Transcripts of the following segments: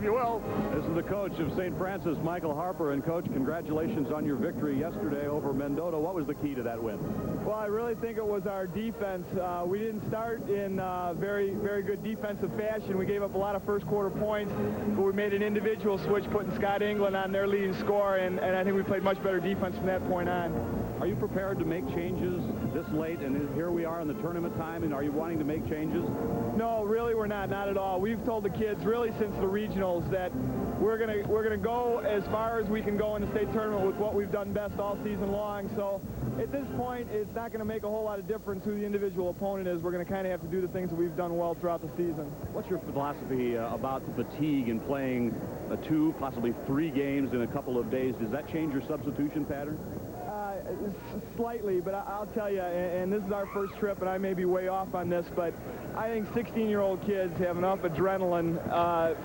if you will. This is the coach of St. Francis, Michael Harper. And, Coach, congratulations on your victory yesterday over Mendota. What was the key to that win? Well, I really think it was our defense. We didn't start in very good defensive fashion. We gave up a lot of first-quarter points, but we made an individual switch, putting Scott England on their leading score, and I think we played much better defense from that point on. Are you prepared to make changes this late? And here we are in the tournament time, and are you wanting to make changes? No, really, we're not at all. We've told the kids really since the regionals that we're gonna go as far as we can go in the state tournament with what we've done best all season long. So at this point, it's not going to make a whole lot of difference who the individual opponent is. We're going to kind of have to do the things that we've done well throughout the season. What's your philosophy about the fatigue in playing 2, possibly 3 games in a couple of days? Does that change your substitution pattern? Slightly, but I'll tell you, and this is our first trip, and I may be way off on this, but I think 16-year-old kids have enough adrenaline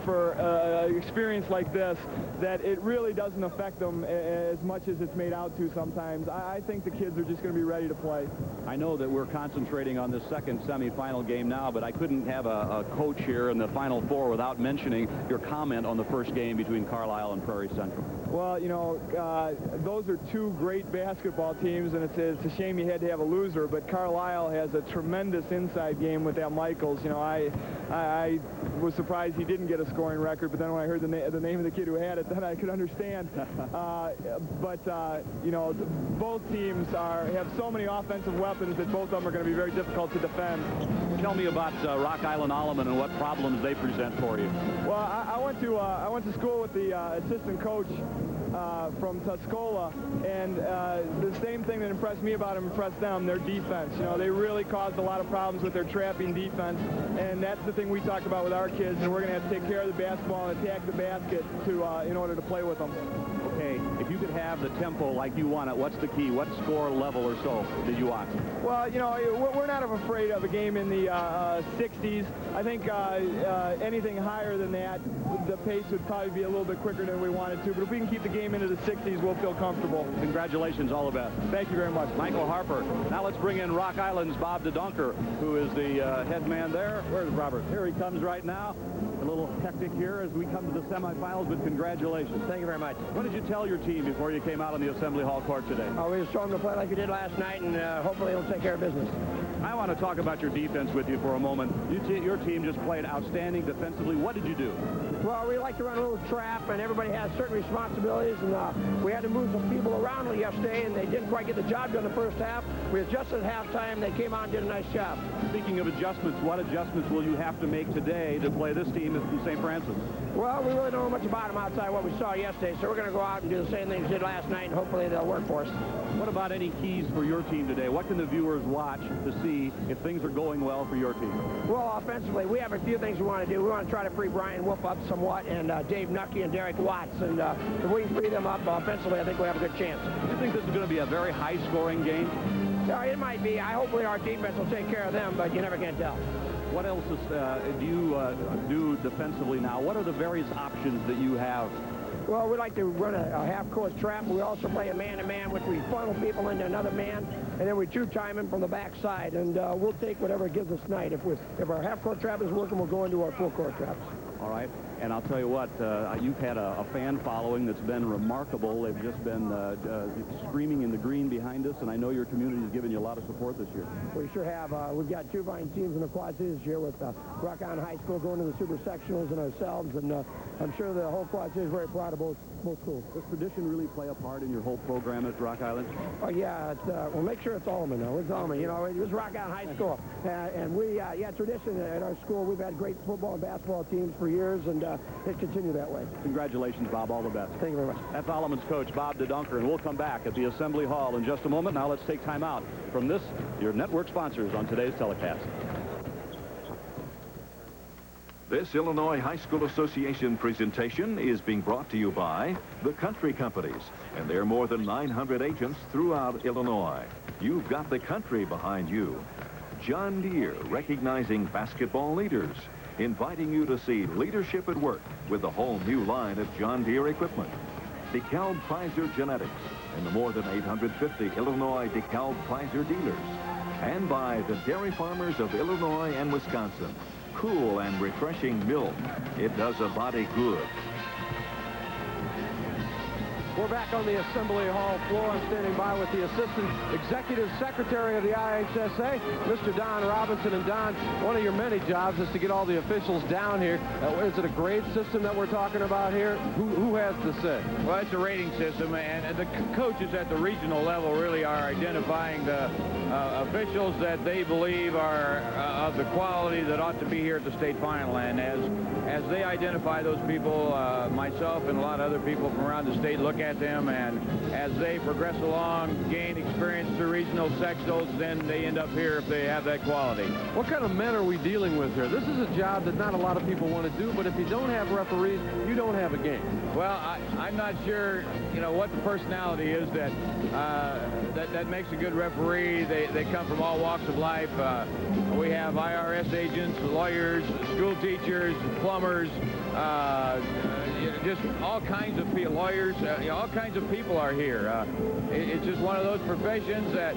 for an experience like this that it really doesn't affect them as much as it's made out to sometimes. I think the kids are just going to be ready to play. I know that we're concentrating on the second semifinal game now, but I couldn't have a coach here in the Final Four without mentioning your comment on the first game between Carlisle and Prairie Central. Well, you know, those are 2 great basketball teams, and it's a shame you had to have a loser, but Carlisle has a tremendous inside game with that Michaels. You know, I was surprised he didn't get a scoring record, but then when I heard the name of the kid who had it, then I could understand. You know, both teams have so many offensive weapons that both of them are going to be very difficult to defend. Tell me about Rock Island Alleman and what problems they present for you. Well, I went to school with the assistant coach from Tuscola, and the same thing that impressed me about them impressed them, their defense. You know, they really caused a lot of problems with their trapping defense, and that's the thing we talked about with our kids, and we're going to have to take care of the basketball and attack the basket in order to play with them. Okay, if you could have the tempo like you want it, what's the key? What score level or so did you want? Well, you know, we're not afraid of a game in the 60s. I think anything higher than that, the pace would probably be a little bit quicker than we wanted to, but if we can keep the game into the 60s, we'll feel comfortable. Congratulations, all the best. Thank you very much. Michael Harper. Now let's bring in Rock Island's Bob DeDunker, who is the head man there. Where's Robert? Here he comes right now. A little hectic here as we come to the semifinals, but congratulations. Thank you very much. What did you tell your team before you came out on the Assembly Hall court today? We just told them to play like we did last night, and hopefully it'll take care of business. I want to talk about your defense with you for a moment. Your team just played outstanding defensively. What did you do? Well, we like to run a little trap, and everybody has certain responsibilities, and we had to move some people around yesterday, and they didn't quite get the job done the first half. We adjusted at halftime. They came out and did a nice job. Speaking of adjustments, what adjustments will you have to make today to play this team in St. Francis? Well, we really don't know much about them outside what we saw yesterday, so we're going to go out and do the same things we did last night, and hopefully they'll work for us. What about any keys for your team today? What can the viewers watch to see if things are going well for your team? Well, offensively, we have a few things we want to do. We want to try to free Brian Wolf up somewhat, and Dave Nucky and Derek Watts, and if we can free them up offensively, I think we have a good chance. Do you think this is going to be a very high-scoring game? Yeah, it might be. Hopefully our defense will take care of them, but you never can tell. What else do you do defensively now? What are the various options that you have? Well, we like to run a half-court trap. We also play a man-to-man, which we funnel people into another man, and then we two-time him from the backside, and we'll take whatever it gives us tonight. If our half-court trap is working, we'll go into our full-court traps. All right. And I'll tell you what, you've had a fan following that's been remarkable. They've just been screaming in the green behind us, and I know your community has given you a lot of support this year. We sure have. We've got 2 fine teams in the Quad Cities this year with Rock Island High School going to the Super Sectionals and ourselves, and I'm sure the whole Quad Cities is very proud of both schools. Does tradition really play a part in your whole program at Rock Island? Oh, yeah. We'll make sure it's Alleman, though. It's Alleman. You know, it's Rock Island High School. And we, tradition at our school, we've had great football and basketball teams for years, and it continue that way. Congratulations, Bob. All the best. Thank you very much. That's Alleman's coach, Bob DeDunker, and we'll come back at the Assembly Hall in just a moment. Now let's take time out from this, your network sponsors on today's telecast. This Illinois High School Association presentation is being brought to you by the Country Companies, and there are more than 900 agents throughout Illinois. You've got the country behind you. John Deere, recognizing basketball leaders, inviting you to see leadership at work with a whole new line of John Deere equipment. DeKalb Pfizer Genetics and the more than 850 Illinois DeKalb Pfizer dealers. And by the dairy farmers of Illinois and Wisconsin. cool and refreshing milk. It does a body good. We're back on the Assembly Hall floor. I'm standing by with the Assistant Executive Secretary of the IHSA, Mr. Don Robinson. And Don, one of your many jobs is to get all the officials down here. Is it a grade system that we're talking about here? Who has the say? Well, it's a rating system, and the coaches at the regional level really are identifying the officials that they believe are of the quality that ought to be here at the state final. And as they identify those people, myself and a lot of other people from around the state look at them, and as they progress along, gain experience through regional sectionals, then they end up here if they have that quality. What kind of men are we dealing with here? This is a job that not a lot of people want to do, but if you don't have referees, you don't have a game. Well, I'm not sure, what the personality is that makes a good referee. They come from all walks of life. We have IRS agents, lawyers, school teachers, plumbers, just all kinds of people, lawyers, all kinds of people are here. It's just one of those professions that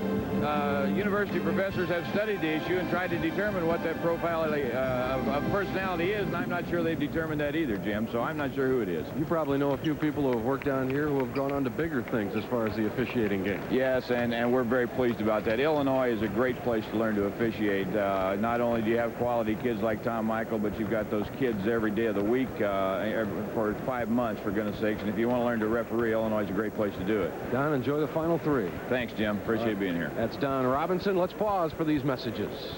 university professors have studied the issue and tried to determine what that profile of personality is, and I'm not sure they've determined that either, Jim, so I'm not sure who it is. You probably know a few people who have worked down here who have gone on to bigger things as far as the officiating game. Yes, and we're very pleased about that. Illinois is a great place to learn to officiate. Not only do you have quality kids like Tom Michael, but you've got those kids every day of the week for 5 months, for goodness sakes. And if you want to learn to referee, Illinois is a great place to do it. Don, enjoy the final three. Thanks, Jim. Appreciate being here. That's Don Robinson. Let's pause for these messages.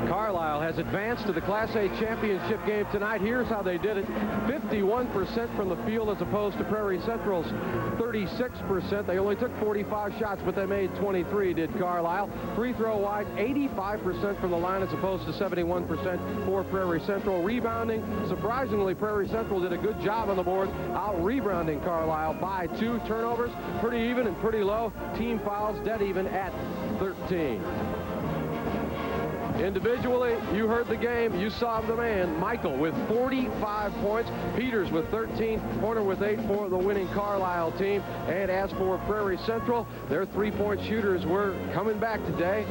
Carlisle has advanced to the Class A championship game tonight. Here's how they did it. 51% from the field as opposed to Prairie Central's 36%. They only took 45 shots, but they made 23, did Carlisle. Free throw wise, 85% from the line as opposed to 71% for Prairie Central. Rebounding, surprisingly, Prairie Central did a good job on the board, out-rebounding Carlisle by 2. Turnovers, pretty even and pretty low. Team fouls, dead even at 13. Individually, you heard the game. You saw the man. Michael with 45 points. Peters with 13. Horner with 8 for the winning Carlisle team. And as for Prairie Central, their three-point shooters were coming back today.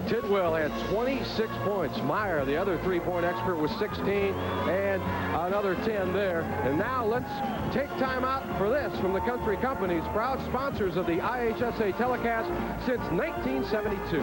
Tidwell had 26 points. Meyer, the other three-point expert, was 16, and another 10 there. And now let's take time out for this from the Country Companies, proud sponsors of the IHSA telecast since 1972.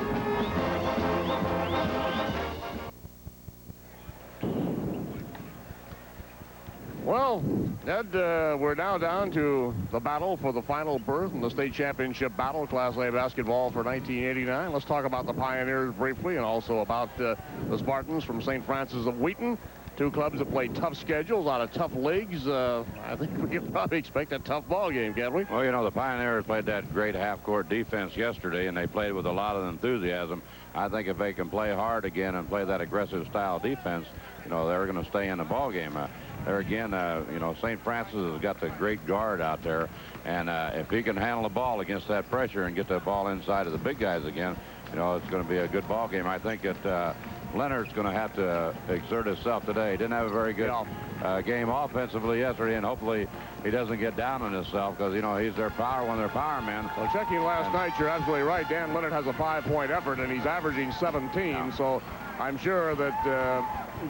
Well, Ed, we're now down to the battle for the final berth in the state championship battle, Class A basketball for 1989. Let's talk about the Pioneers briefly, and also about the Spartans from St. Francis of Wheaton. Two clubs that play tough schedules, out of tough leagues. I think we can probably expect a tough ball game, can't we? Well, the Pioneers played that great half-court defense yesterday, and they played with a lot of enthusiasm. I think if they can play hard again and play that aggressive style defense, they're going to stay in the ball game. There again, St. Francis has got the great guard out there, and if he can handle the ball against that pressure and get the ball inside of the big guys again, it's going to be a good ball game. I think that Leonard's going to have to exert himself today. He didn't have a very good game offensively yesterday, and hopefully he doesn't get down on himself because, he's their power when they're power man. Well, checking last night, you're absolutely right. Dan Leonard has a 5-point effort, and he's averaging 17, so I'm sure that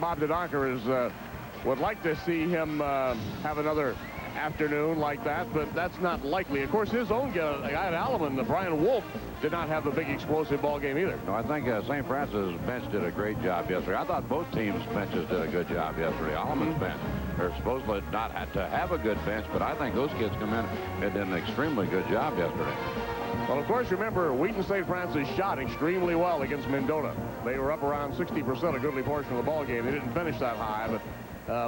Bob DeDonker is would like to see him have another afternoon like that, but that's not likely. Of course, his own guy at Alleman, Brian Wolf, did not have the big explosive ball game either. No, I think St. Francis' bench did a great job yesterday. I thought both teams' benches did a good job yesterday. Alleman's bench, they're supposedly not to have a good bench, but I think those kids come in and did an extremely good job yesterday. Well, of course, remember, Wheaton St. Francis shot extremely well against Mendota. They were up around 60% a goodly portion of the ball game. They didn't finish that high, but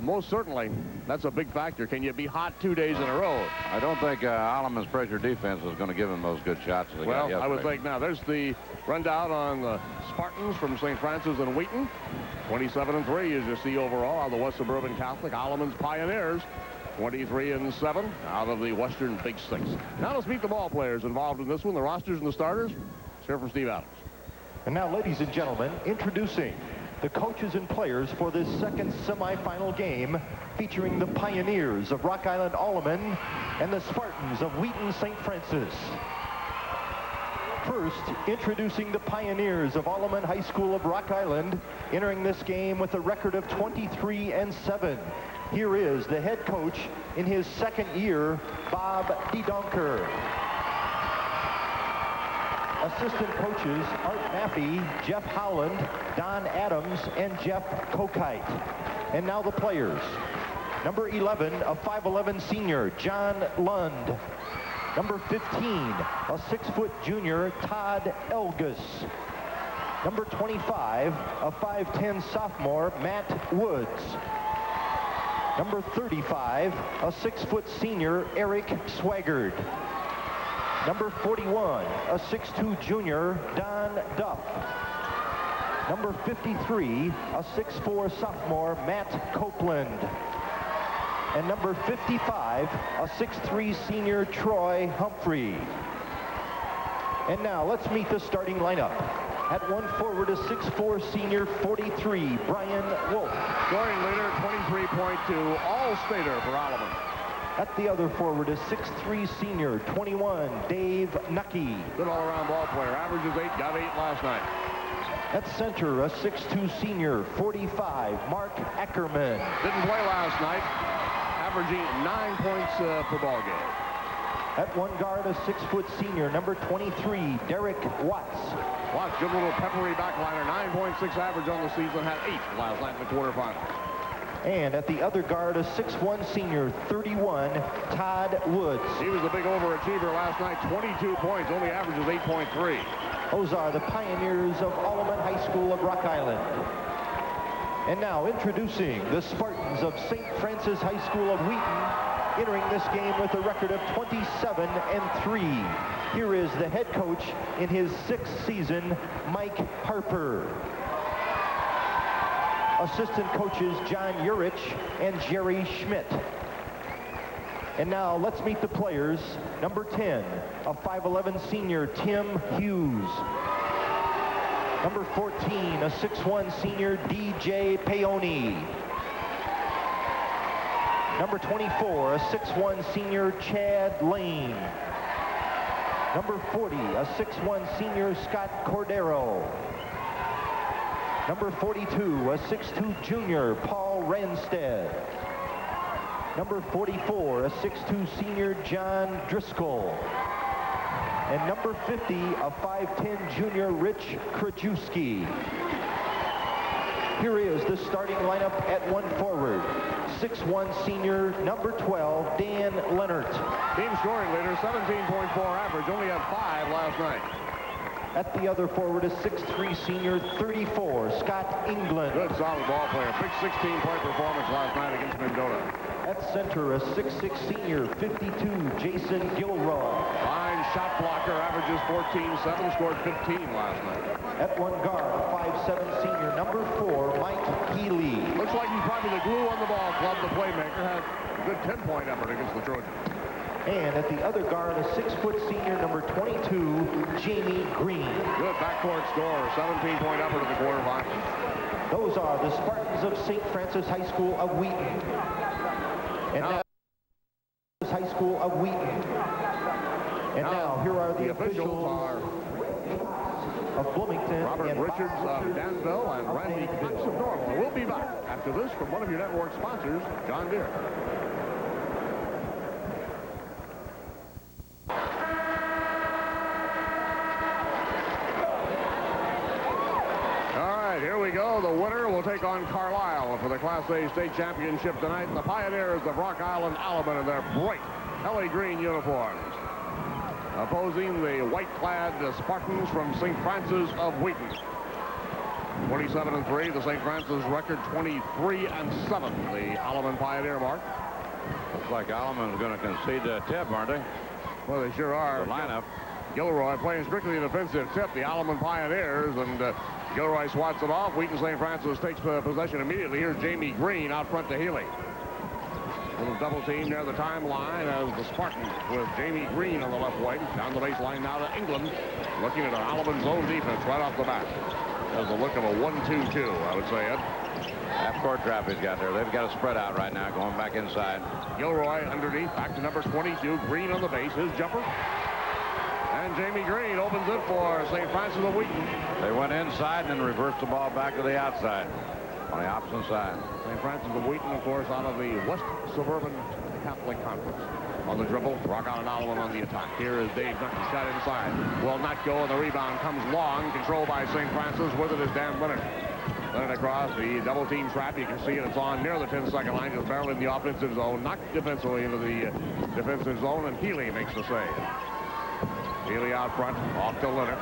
most certainly, that's a big factor. Can you be hot 2 days in a row? I don't think Alleman's pressure defense is going to give them those good shots they got yesterday. I would think now. There's the rundown on the Spartans from St. Francis and Wheaton. 27-3 as you see overall out of the West Suburban Catholic. Alleman's Pioneers 23-7 out of the Western Big Six. Now let's meet the ball players involved in this one, the rosters and the starters. Let's hear from Steve Adams. And now, ladies and gentlemen, introducing the coaches and players for this second semifinal game, featuring the Pioneers of Rock Island Alleman and the Spartans of Wheaton St. Francis. First, introducing the Pioneers of Alleman High School of Rock Island, entering this game with a record of 23-7. Here is the head coach in his second year, Bob DeDonker. Assistant coaches, Art Maffey, Jeff Howland, Don Adams, and Jeff Kokite. And now the players. Number 11, a 5'11 senior, John Lund. Number 15, a 6-foot junior, Todd Elgus. Number 25, a 5'10 sophomore, Matt Woods. Number 35, a 6-foot senior, Eric Swaggart. Number 41, a 6'2 junior, Don Duff. Number 53, a 6'4 sophomore, Matt Copeland. And number 55, a 6'3 senior, Troy Humphrey. And now let's meet the starting lineup. At one forward, a 6'4 senior, 43, Brian Wolf. Scoring leader, 23.2, all-stater for Alleman. At the other forward, a 6'3 senior, 21, Dave Nucky. Good all-around ball player, averages 8, got 8 last night. At center, a 6'2 senior, 45, Mark Ackerman. Didn't play last night, averaging 9 points per ball game. At one guard, a 6-foot senior, number 23, Derek Watts. Watts, good little peppery backliner, 9.6 average on the season, had 8 last night in the quarterfinal. And at the other guard, a 6'1 senior, 31, Todd Woods. He was a big overachiever last night, 22 points, only averages 8.3. Those are the Pioneers of Alleman High School of Rock Island. And now introducing the Spartans of St. Francis High School of Wheaton, entering this game with a record of 27-3. Here is the head coach in his 6th season, Mike Harper. Assistant coaches John Urich and Jerry Schmidt. And now let's meet the players. Number 10, a 5'11 senior, Tim Hughes. Number 14, a 6'1 senior, DJ Paoni. Number 24, a 6'1 senior, Chad Lane. Number 40, a 6'1 senior, Scott Cordero. Number 42, a 6'2 junior, Paul Ranstead. Number 44, a 6'2 senior, John Driscoll. And number 50, a 5'10 junior, Rich Krajewski. Here is the starting lineup at one forward. 6'1 senior, number 12, Dan Leonard. Team scoring leader, 17.4 average, only had 5 last night. At the other forward, a 6'3 senior, 34, Scott England. Good solid ball player, big 16-point performance last night against Mendota. At center, a 6'6 senior, 52, Jason Gilroy. Fine shot blocker, averages 14-7, scored 15 last night. At one guard, a 5'7 senior, number 4, Mike Healy. Looks like he's probably the glue on the ball club. The playmaker had a good 10-point effort against the Trojans. And at the other guard, a 6-foot senior, number 22, Jamie Green. Good backcourt score, 17-point effort in the quarterfinals. Those are the Spartans of St. Francis High School of Wheaton. And now High School of Wheaton. And now here are the officials are of Bloomington. Robert and Richards of Danville and Randy Cox of Normal. We'll be back after this from one of your network sponsors, John Deere. Here we go. The winner will take on Carlisle for the Class A state championship tonight. The Pioneers of Rock Island, Alleman in their bright Kelly green uniforms. Opposing the white-clad Spartans from St. Francis of Wheaton. 27-3. The St. Francis record 23-7. The Alleman Pioneer mark. Looks like Alleman's going to concede the tip, aren't they? Well, they sure are. The lineup. Gilroy playing strictly an offensive tip. The Alleman Pioneers, and Gilroy swats it off. Wheaton St. Francis takes possession immediately. Here's Jamie Green out front to Healy. Little double team near the timeline as the Spartans with Jamie Green on the left wing. Down the baseline now to England. Looking at an Alleman zone defense right off the bat. Has the look of a 1-2-2, I would say, Ed. Half-court trap he's got there. They've got a spread out right now, going back inside. Gilroy underneath, back to number 22. Green on the base. His jumper. And And Jamie Green opens it for St. Francis of Wheaton. They went inside and then reversed the ball back to the outside on the opposite side. St. Francis of Wheaton, of course, out of the West Suburban Catholic Conference. On the dribble, Rock Island Alleman on the attack. Here is Dave Nucky, shot inside. Will not go, and the rebound comes long. Controlled by St. Francis. With it is Dan Leonard. Leonard across the double team trap. You can see it. It's on near the 10-second line. Just barely in the offensive zone. Knocked defensively into the defensive zone, and Healy makes the save. Healy out front, off to Leonard.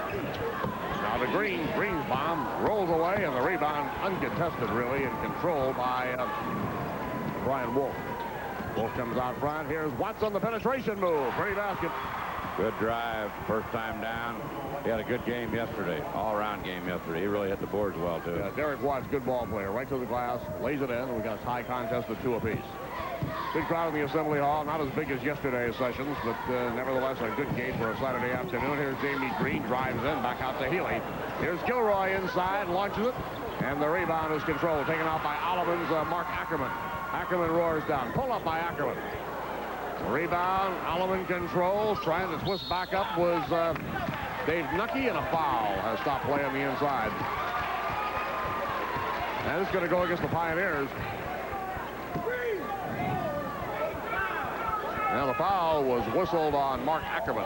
Now to Green. Green's bomb rolls away, and the rebound uncontested, really, and controlled by Brian Wolf. Wolf comes out front. Here's Watts on the penetration move. Pretty basket. Good drive, first time down. He had a good game yesterday, all-around game yesterday. He really hit the boards well, too. Yeah, Derek Watts, good ball player. Right to the glass, lays it in, and we got a tie contest of 2 apiece. Big crowd in the Assembly Hall, not as big as yesterday's sessions, but nevertheless a good game for a Saturday afternoon. Here's Jamie Green, drives in, back out to Healy. Here's Gilroy inside, launches it, and the rebound is controlled, taken out by Alleman's Mark Ackerman. Ackerman roars down, pull up by Ackerman. Rebound, Alleman controls, trying to twist back up was Dave Nucky, and a foul has stopped play on the inside. And it's going to go against the Pioneers. Now the foul was whistled on Mark Ackerman.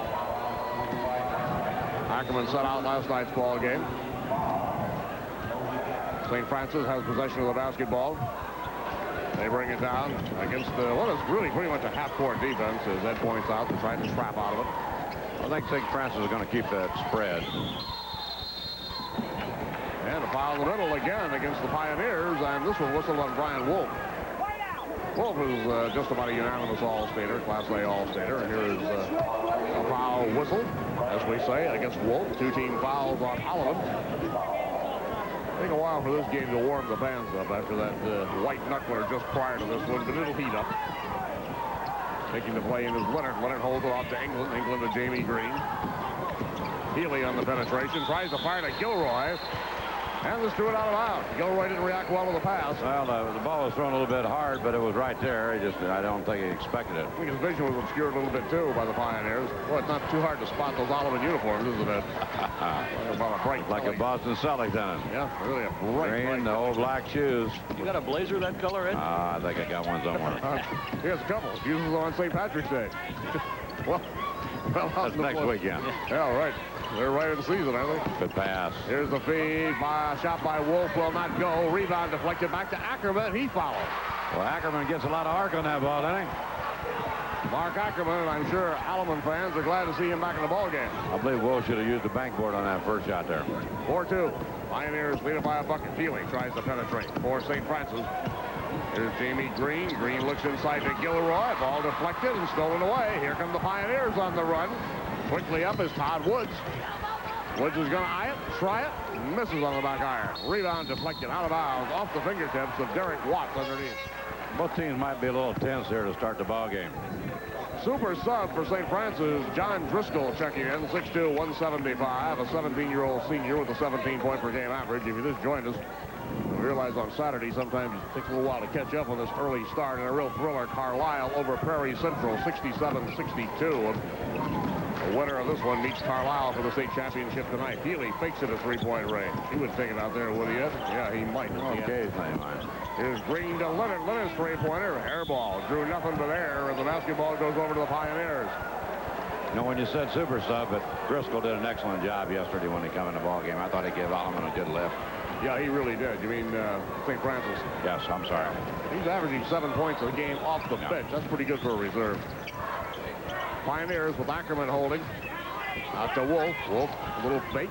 Ackerman set out last night's ball game. St. Francis has possession of the basketball. They bring it down against what is really pretty much a half-court defense, as Ed points out, to try to trap out of it. I think St. Francis is going to keep that spread. And a foul in the middle again against the Pioneers, and this one whistled on Brian Wolf. Wolf is just about a unanimous All-Stater, Class A All-Stater. And here is a foul whistle, as we say, against Wolf. 2-team fouls on Alleman. Take a while for this game to warm the fans up after that white knuckler just prior to this one, but it'll heat up. Taking the play in is Leonard. Leonard holds it off to England. England to Jamie Green. Healy on the penetration. Tries to fire to Gilroy. And this threw it out of bounds. Gilroy didn't react well to the pass. Well, the ball was thrown a little bit hard, but it was right there. I don't think he expected it. I think his vision was obscured a little bit, too, by the Pioneers. Well, it's not too hard to spot those Alleman uniforms, isn't it? About a bright like a Boston Celtics on it. Yeah, really a bright the old black shoes. You got a blazer that color, Ed? I think I got one somewhere. Here's a couple. Uses on St. Patrick's Day. well, that's next weekend. Yeah, right. They're right in the season, aren't they? Good pass. Here's the feed. Shot by Wolf will not go. Rebound deflected back to Ackerman. He fouled. Well, Ackerman gets a lot of arc on that ball, doesn't he? Mark Ackerman, and I'm sure Alleman fans are glad to see him back in the ball game. I believe Wolf should have used the bankboard on that first shot there. 4-2. Pioneers lead it by a bucket. Healy tries to penetrate for St. Francis. Here's Jamie Green. Green looks inside to Gilroy. Ball deflected and stolen away. Here come the Pioneers on the run. Quickly up is Todd Woods. Woods is going to eye it, try it, misses on the back iron. Rebound deflected out of bounds off the fingertips of Derek Watts underneath. Both teams might be a little tense here to start the ball game. Super sub for St. Francis, John Driscoll checking in, 6'2", 175, a 17-year-old senior with a 17-point per game average. If you just joined us, we realize on Saturday sometimes it takes a little while to catch up on this early start, and a real thriller. Carlisle over Prairie Central, 67-62. The winner of this one meets Carlisle for the state championship tonight. Healy fakes it at three-point range. He would take it out there, would he? Yeah, he might. Okay, Here's Green to Leonard. Leonard's three-pointer. Air ball. Drew nothing but air, and the basketball goes over to the Pioneers. You know, when you said super sub, but Driscoll did an excellent job yesterday when he came in the ball game. I thought he gave Alleman a good lift. Yeah, he really did. You mean St. Francis? Yes, I'm sorry. He's averaging 7 points a game off the bench. That's pretty good for a reserve. Pioneers with Ackerman holding. Out to Wolf. Wolf, a little fake.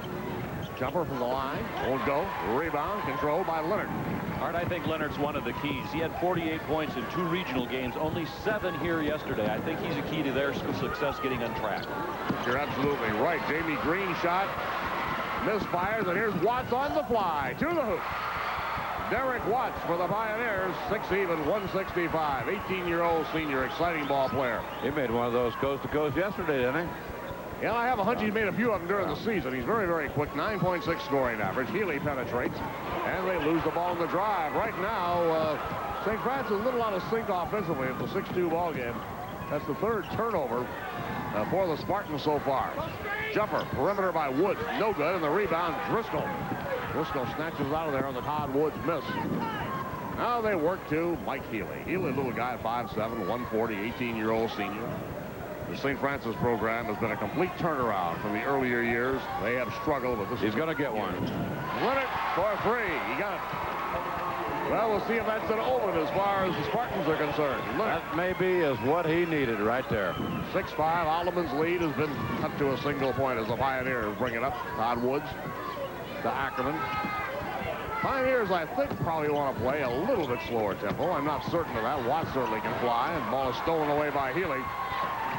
Jumper from the line. Won't go. Rebound controlled by Leonard. Art, I think Leonard's one of the keys. He had 48 points in 2 regional games, only 7 here yesterday. I think he's a key to their success getting on track. You're absolutely right. Jamie Green shot. Misfires, and here's Watts on the fly. To the hoop. Derek Watts for the Pioneers, 6'even", 165. 18-year-old senior, exciting ball player. He made one of those coast-to-coast yesterday, didn't he? Yeah, I have a hunch he's made a few of them during the season. He's very, very quick, 9.6 scoring average. Healy penetrates, and they lose the ball in the drive. Right now, St. Francis a little out of sync offensively. It's a 6-2 ball game. That's the 3rd turnover for the Spartans so far. Jumper, perimeter by Woods, no good, and the rebound, Driscoll. Driscoll snatches it out of there on the Todd Woods miss. Now they work to Mike Healy. Healy, little guy, 5'7", 140, 18-year-old senior. The St. Francis program has been a complete turnaround from the earlier years. They have struggled, but he's going to get one. Leonard for a three. He got it. Well, we'll see if that's an open as far as the Spartans are concerned. Leonard. That maybe is what he needed right there. 6-5. Alleman's lead has been cut to a single point as the Pioneers bring it up. Todd Woods to Ackerman. Pioneers, I think, probably want to play a little bit slower tempo. I'm not certain of that. Watts certainly can fly, and the ball is stolen away by Healy.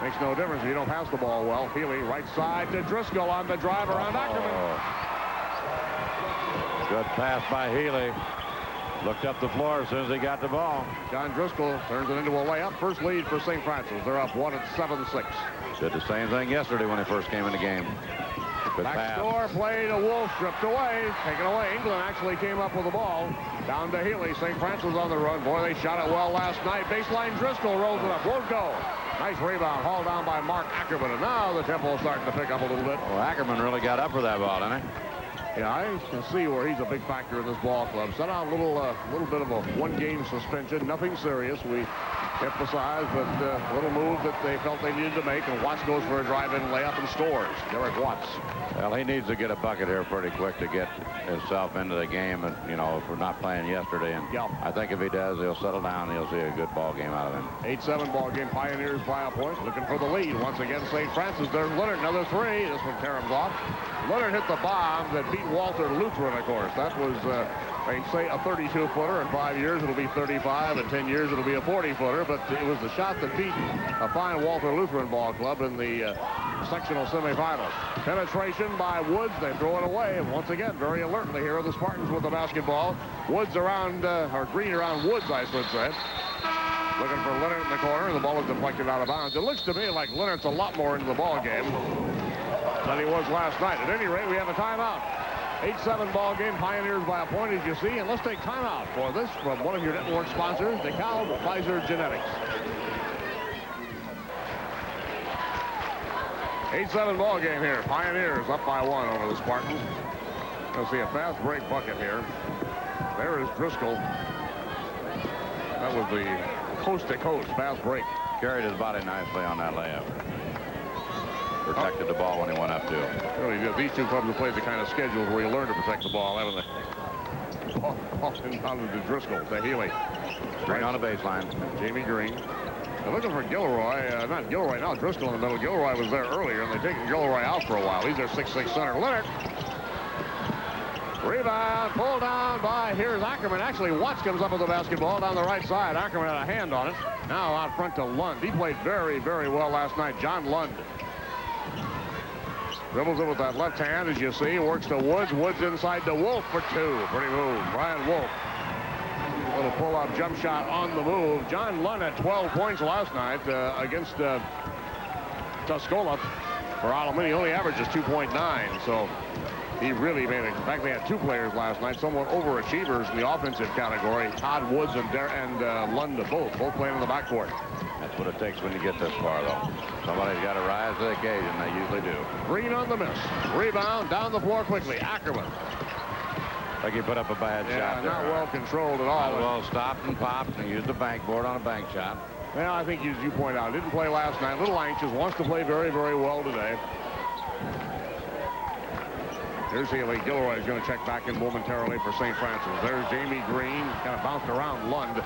Makes no difference if you don't pass the ball well. Healy, right side to Driscoll on the drive around Ackerman. Good pass by Healy. Looked up the floor as soon as he got the ball. John Driscoll turns it into a layup. First lead for St. Francis. They're up 1 at 7-6. Did the same thing yesterday when he first came in the game. Good pass. Backdoor play to Wolf, stripped away, taken away. England actually came up with the ball. Down to Healy. St. Francis on the run. Boy, they shot it well last night. Baseline Driscoll rolls it up. Won't go. Nice rebound, hauled down by Mark Ackerman. And now the tempo is starting to pick up a little bit. Well, Ackerman really got up for that ball, didn't he? Yeah, I can see where he's a big factor in this ball club. Set out a little bit of a one-game suspension. Nothing serious, we emphasize, but a little move that they felt they needed to make. And Watts goes for a drive-in layup and scores. Derek Watts. Well, he needs to get a bucket here pretty quick to get himself into the game. And, you know, for not playing yesterday. And I think if he does, he'll settle down. He'll see a good ball game out of him. 8-7 ball game. Pioneers by a point. Looking for the lead. Once again, St. Francis. There's Leonard. Another three. This one caroms off. Leonard hit the bomb that beat Walter Lutheran, of course. That was, they say, a 32-footer. In 5 years, it'll be 35. In 10 years, it'll be a 40-footer. But it was the shot that beat a fine Walter Lutheran ball club in the sectional semifinals. Penetration by Woods. They throw it away. And once again, very alertly here are the Spartans with the basketball. Woods around, or Green around Woods, I should say. Looking for Leonard in the corner. The ball is deflected out of bounds. It looks to me like Leonard's a lot more into the ball game than he was last night. At any rate, we have a timeout. 8-7 ball game. Pioneers by a point, as you see. And let's take timeout for this from one of your network sponsors, DeKalb Pfizer Genetics. 8-7 ball game here. Pioneers up by 1 over the Spartans. You'll see a fast break bucket here. There is Driscoll. That was the coast-to-coast fast break. Carried his body nicely on that layup. Protected the ball when he went up, too. Really did. These two clubs have played the kind of schedules where you learn to protect the ball, haven't they? Ball down to Driscoll, to Healy. Green on the baseline. Jamie Green. They're looking for Gilroy. Not Gilroy now. Driscoll in the middle. Gilroy was there earlier, and they've taken Gilroy out for a while. He's their 6'6 center. Leonard. Rebound. Pulled down by, here's Ackerman. Actually, Watts comes up with the basketball down the right side. Ackerman had a hand on it. Now out front to Lund. He played very, very well last night. John Lund. Dribbles it with that left hand, as you see. Works to Woods. Woods inside to Wolf for 2. Pretty move. Brian Wolf. Little pull-up jump shot on the move. John Lund had 12 points last night against Tuscola. For Alleman, he only averages 2.9. So he really made it. In fact, they had 2 players last night, somewhat overachievers in the offensive category. Todd Woods and Lund both playing in the backcourt. That's what it takes when you get this far, though. Somebody's got to rise to the occasion. They usually do. Green on the miss. Rebound down the floor quickly. Ackerman. Like he put up a bad shot there. Not well controlled at all. Well stopped and popped and used the backboard on a bank shot. Well, I think, as you point out, didn't play last night. A little anxious. Wants to play very, very well today. Here's Healy. Gilroy is going to check back in momentarily for St. Francis. There's Jamie Green. Kind of bounced around Lund.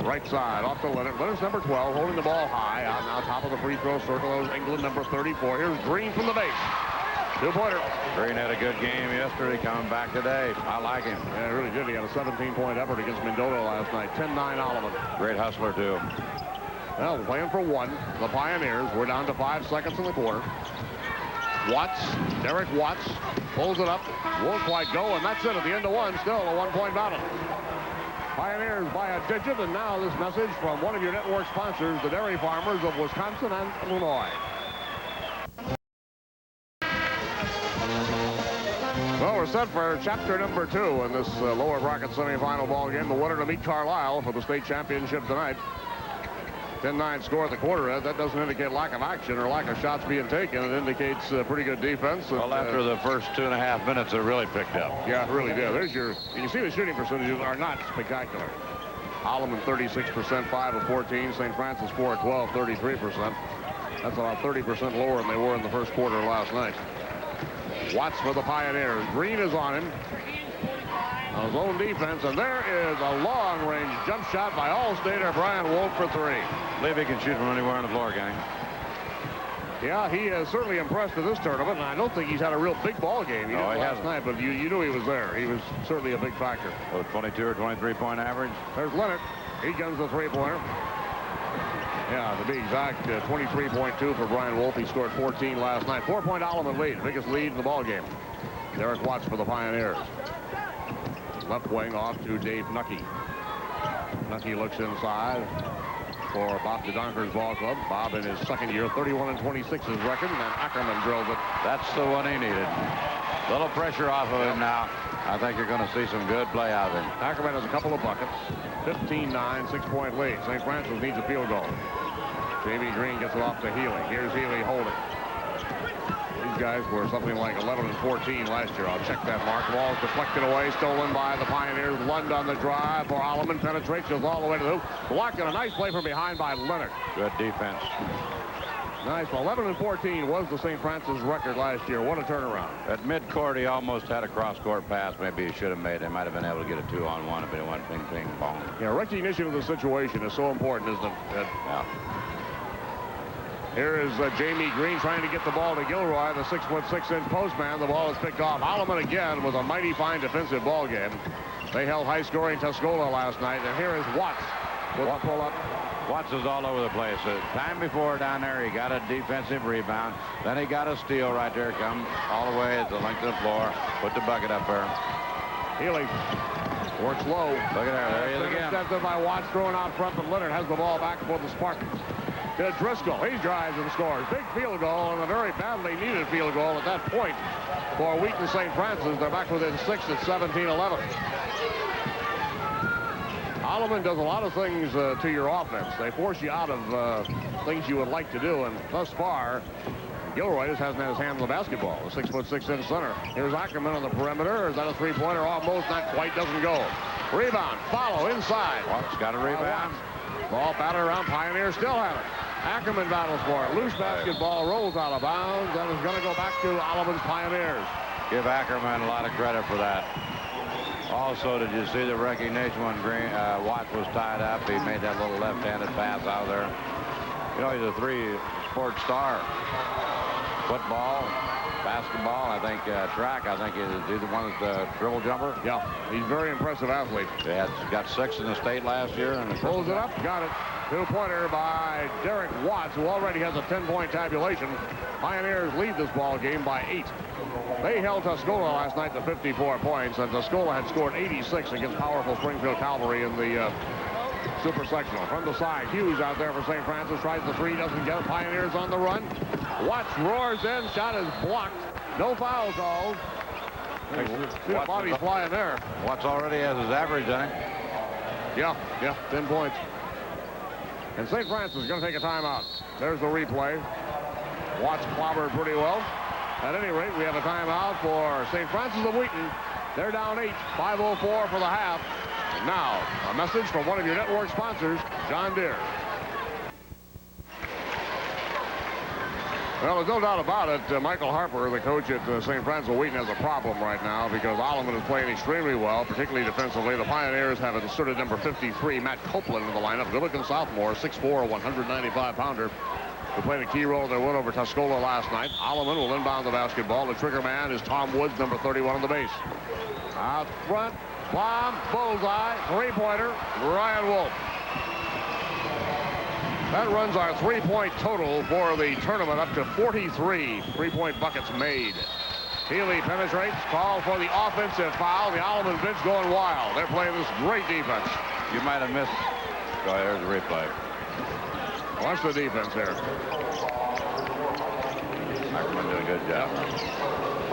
Right side, off to Leonard. Leonard's number 12, holding the ball high. Out now, top of the free throw circle. There's England, number 34. Here's Green from the base. 2-pointer. Green had a good game yesterday, coming back today. I like him. Yeah, he really did. He had a 17-point effort against Mendota last night. 10-9 Alleman. Great hustler, too. Well, playing for 1. The Pioneers. We're down to 5 seconds in the quarter. Watts, Derek Watts, pulls it up. Won't quite go, and that's it at the end of 1. Still a 1-point battle. Pioneers by a digit, and now this message from one of your network sponsors, the dairy farmers of Wisconsin and Illinois. Well, we're set for chapter number 2 in this lower bracket semifinal ball game. The winner to meet Carlisle for the state championship tonight. 10-9 score at the quarter. That doesn't indicate lack of action or lack of shots being taken. It indicates pretty good defense. Well, after the first 2.5 minutes, it really picked up. Yeah, it really did. You can see the shooting percentages are not spectacular. Alleman 36%, 5 of 14. St. Francis 4 of 12, 33%. That's about 30% lower than they were in the first quarter last night. Watts for the Pioneers. Green is on him. On his own defense, and there is a long-range jump shot by All-Stater Brian Wolf for 3. I believe he can shoot from anywhere on the floor, gang. Yeah, he is certainly impressed with this tournament, and I don't think he's had a real big ball game last night, but you knew he was there. He was certainly a big factor. So 22 or 23-point average. There's Leonard. He comes the three-pointer. Yeah, to be exact, 23.2 for Brian Wolf. He scored 14 last night. 4-point Alleman lead, biggest lead in the ball game. Derek Watts for the Pioneers. Left wing off to Dave Nucky. Nucky looks inside for Bob DeDonker's ball club. Bob in his second year, 31-26 his record, and then Ackerman drills it. That's the one he needed. A little pressure off of him now. I think you're going to see some good play out of him. Ackerman has a couple of buckets. 15-9, 6-point lead. St. Francis needs a field goal. Jamie Green gets it off to Healy. Here's Healy holding. These guys were something like 11-14 last year. I'll check that mark. Ball's deflected away, stolen by the Pioneers. Lund on the drive for Alleman. Penetrates, goes all the way to the hoop. Blocked, and a nice play from behind by Leonard. Good defense. Nice. 11-14 was the St. Francis record last year. What a turnaround. At midcourt, he almost had a cross-court pass. Maybe he should have made it. He might have been able to get a 2-on-1 if he went ping-ping bong. Yeah, recognition of the situation is so important, isn't it? Yeah. Here is Jamie Green trying to get the ball to Gilroy, the 6'6" postman. The ball is picked off. Alleman again with a mighty fine defensive ball game. They held high-scoring Tuscola last night, and here is Watts with a pull-up. Watts is all over the place. Time before down there, he got a defensive rebound. Then he got a steal right there. Come all the way at the length of the floor. Put the bucket up there. Healy works low. Look at there. There he is again. Intercepted by Watts, throwing out front, but Leonard has the ball back for the Spartans. To Driscoll. He drives and scores. Big field goal, and a very badly needed field goal at that point for Wheaton St. Francis. They're back within 6 at 17-11. Alleman does a lot of things to your offense. They force you out of things you would like to do, and thus far, Gilroy just hasn't had his hand on the basketball. The 6'6" center. Here's Ackerman on the perimeter. Is that a three-pointer? Almost, not quite, doesn't go. Rebound, follow inside. Watts got a rebound. Ball batted around. Pioneers still have it. Ackerman battles for it. Loose basketball rolls out of bounds and is going to go back to Alleman's Pioneers. Give Ackerman a lot of credit for that. Also, did you see the recognition when Watts was tied up? He made that little left-handed pass out there. You know, he's a three-sport star. Football, basketball, I think track. I think he's the one that's the dribble jumper. Yeah, he's a very impressive athlete. Yeah, got 6 in the state last year. And pulls it up, got it. Two-pointer by Derek Watts, who already has a 10-point tabulation. Pioneers lead this ball game by 8. They held Tuscola last night to 54 points, and Tuscola had scored 86 against powerful Springfield Cavalry in the Super Sectional. From the side, Hughes out there for St. Francis, tries the three, doesn't get it. Pioneers on the run. Watts roars in, shot is blocked. No foul calls. Body's flying there. Watts already has his average on it. Yeah, 10 points. And St. Francis is going to take a timeout. There's the replay. Watts clobbered pretty well. At any rate, we have a timeout for St. Francis of Wheaton. They're down 8, 5:04 for the half. And now, a message from one of your network sponsors, John Deere. Well, there's no doubt about it. Michael Harper, the coach at St. Francis of Wheaton, has a problem right now because Alleman is playing extremely well, particularly defensively. The Pioneers have inserted number 53, Matt Copeland, in the lineup. Good-looking sophomore, 6'4", 195-pounder, who played a key role in their win over Tuscola last night. Alleman will inbound the basketball. The trigger man is Tom Woods, number 31 on the base. Out front, bomb, bullseye, three-pointer, Ryan Wolf. That runs our three-point total for the tournament up to 43 three-point buckets made. Healy penetrates, call for the offensive foul. The Alleman bench going wild. They're playing this great defense. You might have missed. Go ahead, there's the replay. Watch the defense here. Ackerman doing a good job.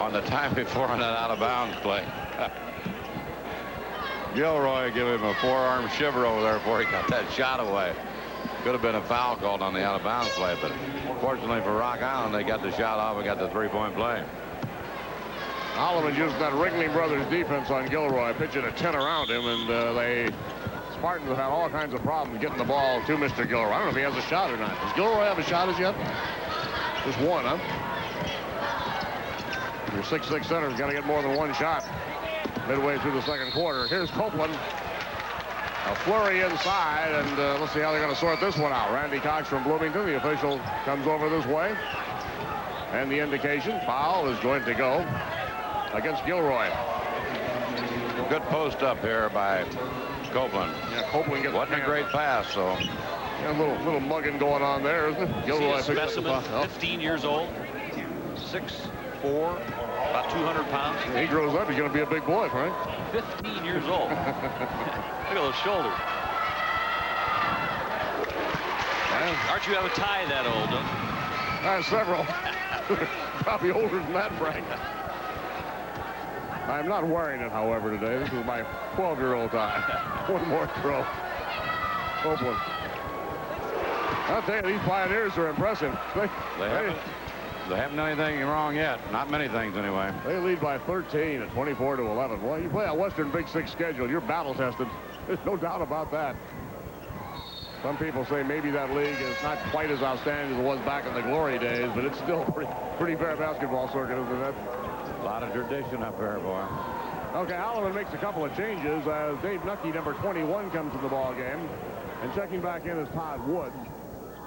On the time before on that out-of-bounds play. Gilroy gave him a forearm shiver over there before he got that shot away. Could have been a foul called on the out-of-bounds play, but fortunately for Rock Island, they got the shot off and got the three-point play. Alleman using that Ringling Brothers defense on Gilroy, pitching a 10 around him, and Spartans have had all kinds of problems getting the ball to Mr. Gilroy. I don't know if he has a shot or not. Does Gilroy have a shot as yet? Just one, huh? Your 6'6" center's got to get more than one shot midway through the second quarter. Here's Copeland. A flurry inside, and let's see how they're going to sort this one out. Randy Cox from Bloomington, the official, comes over this way. And the indication, foul is going to go against Gilroy. Good post up here by Copeland. Yeah, Copeland gets Wasn't a great pass, so. Yeah, a little mugging going on there, isn't it? Gilroy See a specimen, 15 years old, 6'4", about 200 pounds. He grows up, he's going to be a big boy, Frank. 15 years old. Look at those shoulders. Aren't you have a tie that old, huh? Several. Probably older than that, Frank. I'm not wearing it, however, today. This is my 12-year-old tie. One more throw. Copeland. I'll tell you, these Pioneers are impressive. They haven't done anything wrong yet. Not many things, anyway. They lead by 13 at 24-11. Well, you play a Western Big Six schedule, you're battle-tested. There's no doubt about that. Some people say maybe that league is not quite as outstanding as it was back in the glory days, but it's still pretty fair basketball circuit, isn't it? A lot of tradition up there, boy. Okay, Alleman makes a couple of changes as Dave Nucky, number 21, comes to the ball game. And checking back in is Todd Woods.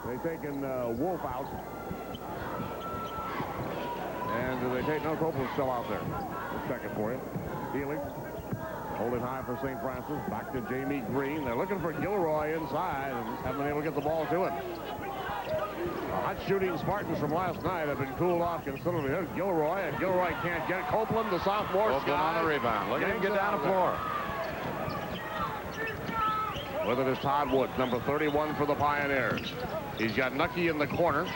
They've taken Wolf out. And they take no Copeland's still out there. We'll check it for you. Healy. Hold it high for St. Francis. Back to Jamie Green. They're looking for Gilroy inside and haven't been able to get the ball to him. The hot shooting Spartans from last night have been cooled off considerably. There's Gilroy, and Gilroy can't get it. Copeland, the sophomore. Copeland on the rebound. Look at him get down the floor. With it is Todd Woods, number 31 for the Pioneers. He's got Nucky in the corner.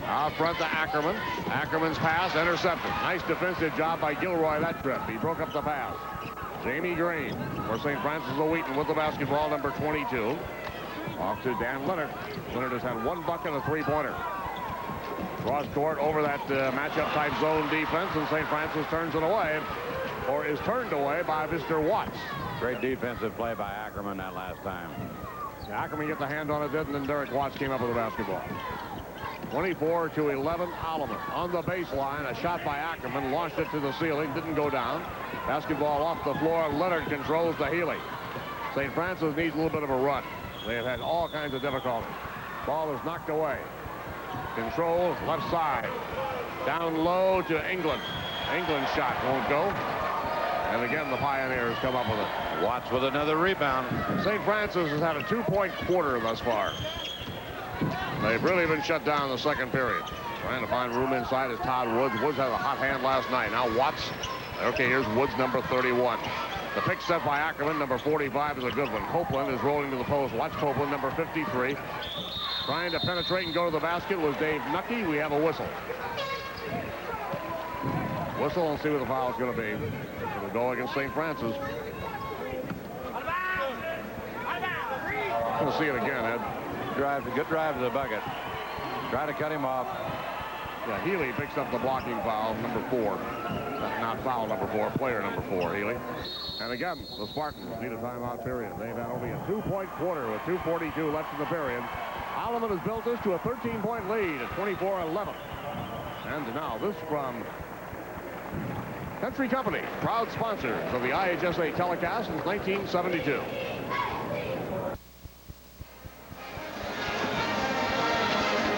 Out front to Ackerman. Ackerman's pass intercepted. Nice defensive job by Gilroy that trip. He broke up the pass. Jamie Green for St. Francis of Wheaton with the basketball, number 22. Off to Dan Leonard. Leonard has had one bucket and a three-pointer. Cross court over that matchup type zone defense, and St. Francis turns it away, or is turned away by Mr. Watts. Great defensive play by Ackerman that last time. Ackerman get the hand on it, and then Derek Watts came up with the basketball. 24-11, Alleman on the baseline. A shot by Ackerman, launched it to the ceiling, didn't go down. Basketball off the floor. Leonard controls the Healy. St. Francis needs a little bit of a run. They have had all kinds of difficulty. Ball is knocked away. Control left side. Down low to England. England's shot won't go. And again, the Pioneers come up with it. Watts with another rebound. St. Francis has had a 2-point quarter thus far. They've really been shut down in the second period. Trying to find room inside is Todd Woods. Woods had a hot hand last night. Now Watts. Okay, here's Woods, number 31. The pick set by Ackerman, number 45, is a good one. Copeland is rolling to the post. Watch Copeland, number 53. Trying to penetrate and go to the basket was Dave Nucky. We have a whistle. Whistle and see what the foul is going to be. It'll go against St. Francis. We'll see it again, Ed. Good drive to the bucket. Try to cut him off. Yeah, Healy picks up the blocking foul, number 4. Not foul number 4, player number 4, Healy. And again, the Spartans need a timeout period. They've had only a 2-point quarter with 2:42 left in the period. Alleman has built this to a 13-point lead at 24-11. And now this from Country Company, proud sponsors of the IHSA telecast since 1972.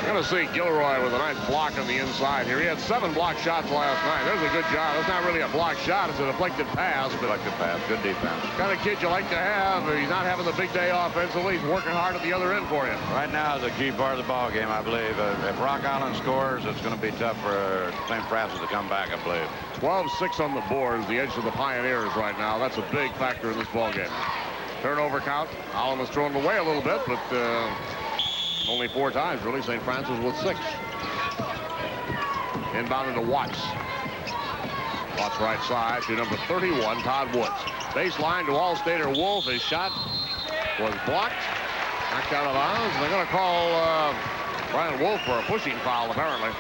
Going to see Gilroy with a nice block on the inside here. He had 7 block shots last night. There's a good job. It's not really a block shot. It's a deflected pass. Deflected pass. Good defense. Kind of kid you like to have. He's not having the big day offensively. He's working hard at the other end for you. Right now is the key part of the ball game, I believe. If Rock Island scores, it's going to be tough for St. Francis to come back, I believe. 12-6 on the boards, the edge of the Pioneers right now. That's a big factor in this ball game. Turnover count. Alleman's thrown away a little bit, but only 4 times, really. St. Francis with 6. Inbounded to Watts. Watts right side to number 31, Todd Woods. Baseline to All-Stater Wolf. His shot was blocked. Knocked out of bounds. They're going to call Brian Wolf for a pushing foul, apparently.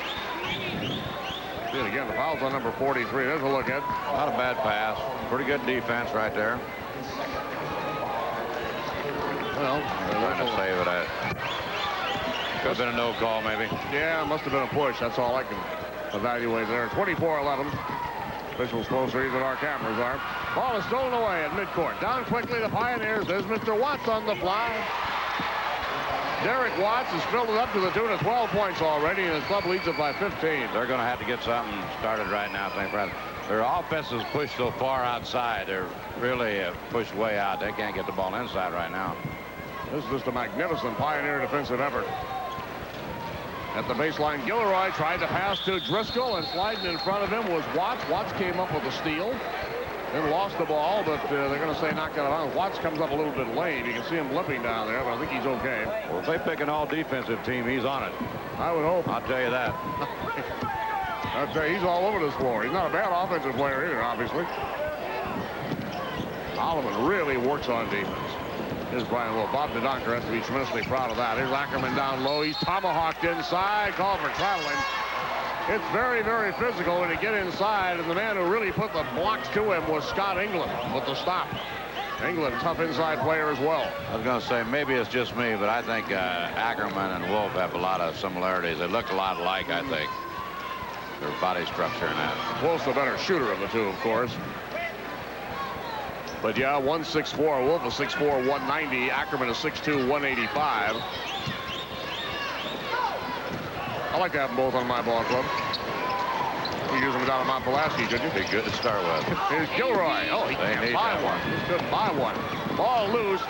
See it again. The foul's on number 43. There's a look at. Not a bad pass. Pretty good defense right there. Well, they're trying to save it. Could have been a no call, maybe. Yeah, must have been a push. That's all I can evaluate there. 24-11. Officials closer even our cameras are. Ball is stolen away at midcourt. Down quickly the Pioneers. There's Mr. Watts on the fly. Derek Watts has filled it up to the tune of 12 points already, and his club leads it by 15. They're going to have to get something started right now, St. Francis. Their offense is pushed so far outside. They're really pushed way out. They can't get the ball inside right now. This is just a magnificent Pioneer defensive effort. At the baseline, Gilroy tried to pass to Driscoll, and sliding in front of him was Watts. Watts came up with a steal, then lost the ball, but they're going to say knocked out of bounds. Watts comes up a little bit late. You can see him limping down there, but I think he's okay. Well, if they pick an all-defensive team, he's on it. I would hope. I'll tell you that. I'd say he's all over this floor. He's not a bad offensive player either, obviously. Alleman really works on defense. Here's Brian Wolf. Bob DeDonker has to be tremendously proud of that. Here's Ackerman down low. He's tomahawked inside. Called for traveling. It's very, very physical when you get inside, and the man who really put the blocks to him was Scott England with the stop. England, tough inside player as well. I was going to say, maybe it's just me, but I think Ackerman and Wolf have a lot of similarities. They look a lot alike, I think. Their body structure and that. Wolf's the better shooter of the two, of course. But yeah, 164. Wolf is 6'4", 190. Ackerman is 6'2", 185. I like to have them both on my ball club. You use them down at Mount Pulaski, could you? Be good to start with. Here's Gilroy. Oh, he can't buy one. He couldn't buy one. Ball loose.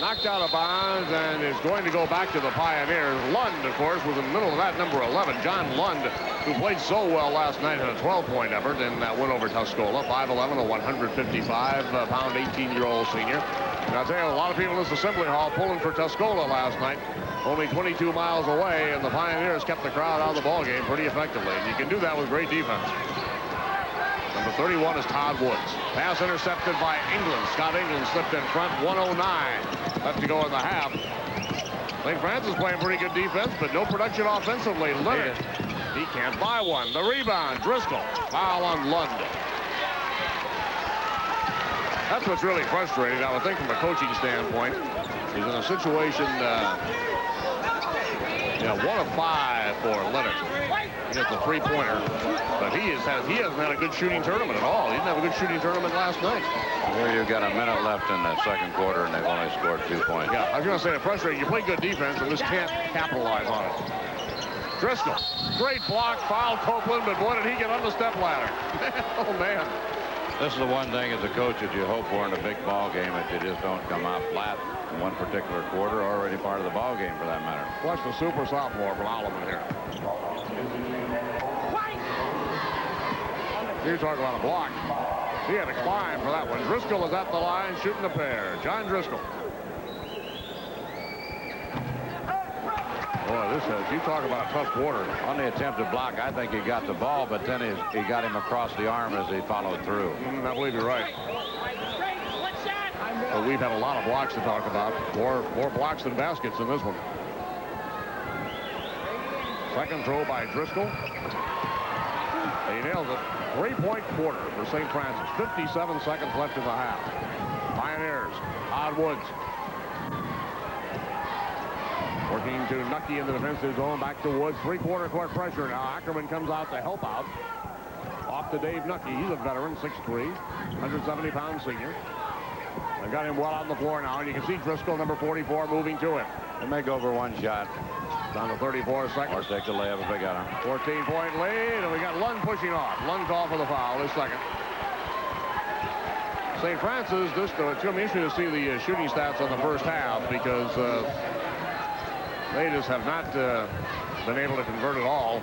Knocked out of bounds and is going to go back to the Pioneers. Lund, of course, was in the middle of that, number 11. John Lund, who played so well last night in a 12-point effort in that win over Tuscola. 5'11", a 155-pound 18-year-old senior. And I'll tell you, a lot of people in this assembly hall pulling for Tuscola last night. Only 22 miles away, and the Pioneers kept the crowd out of the ballgame pretty effectively. And you can do that with great defense. Number 31 is Todd Woods. Pass intercepted by England. Scott England slipped in front. 109 left to go in the half. St. Francis playing pretty good defense, but no production offensively. Leonard, he can't buy one. The rebound, Driscoll. Foul on Lund. That's what's really frustrating, I would think, from a coaching standpoint. He's in a situation, 1 of 5 for Leonard. He gets the three-pointer, but he hasn't had a good shooting tournament at all. He didn't have a good shooting tournament last night. Here you've got a minute left in the second quarter, and they've only scored 2 points. Yeah, I was going to say, it's frustrating. You play good defense and just can't capitalize on it. Driscoll, great block, foul Copeland, but boy, did he get on the step ladder. Oh, man. This is the one thing as a coach that you hope for in a big ball game, that you just don't come out flat in one particular quarter or any part of the ball game for that matter. Watch the super sophomore from Alleman here. You talk about a block. He had to climb for that one. Driscoll is at the line shooting a pair. John Driscoll. Boy, you talk about a tough quarter. On the attempted block, I think he got the ball, but then he got him across the arm as he followed through. I believe you're right. But we've had a lot of blocks to talk about. More blocks than baskets in this one. Second throw by Driscoll. He nails it. 3-point quarter for St. Francis. 57 seconds left in the half. Pioneers. Todd Woods. Working to Nucky in the defensive zone. Back to Woods. Three-quarter court pressure. Now Ackerman comes out to help out. Off to Dave Nucky. He's a veteran, 6'3", 170-pound senior. They've got him well on the floor now, and you can see Driscoll, number 44, moving to him. They may go over one shot. Down to 34 seconds. Or take the layup if they got him. 14-point lead, and we got Lund pushing off. Lund called for the foul this second. St. Francis, it's going to be interesting to see the shooting stats on the first half, because they just have not been able to convert it all.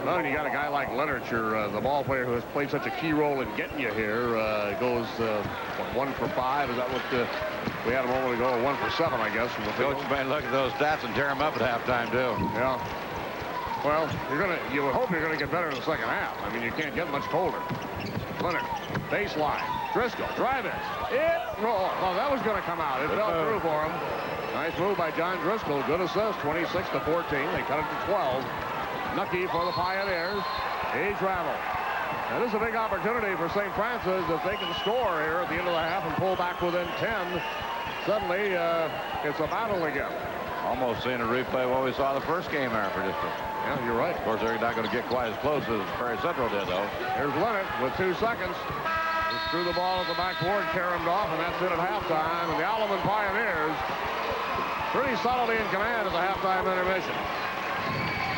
Well, and you got a guy like Leonard, the ball player who has played such a key role in getting you here, goes 1 for 5. Is that what we had a moment ago? 1 for 7, I guess. From the Coach may look at those stats and tear them up at halftime too. Yeah. Well, you would hope you're gonna get better in the second half. I mean, you can't get much colder. Leonard, baseline. Driscoll, drive it. Oh, that was gonna come out. It fell through for him. Nice move by John Driscoll. Good assist, 26-14. They cut it to 12. Nucky for the Pioneers. He travels. That is a big opportunity for St. Francis if they can score here at the end of the half and pull back within 10. Suddenly, it's a battle again. Almost seeing a replay of what we saw the first game there for district. Yeah, you're right. Of course, they're not going to get quite as close as Prairie Central did, though. Here's Leonard with 2 seconds. He threw the ball at the backboard, carried off, and that's it at halftime. And the Alleman Pioneers pretty solidly in command at the halftime intermission.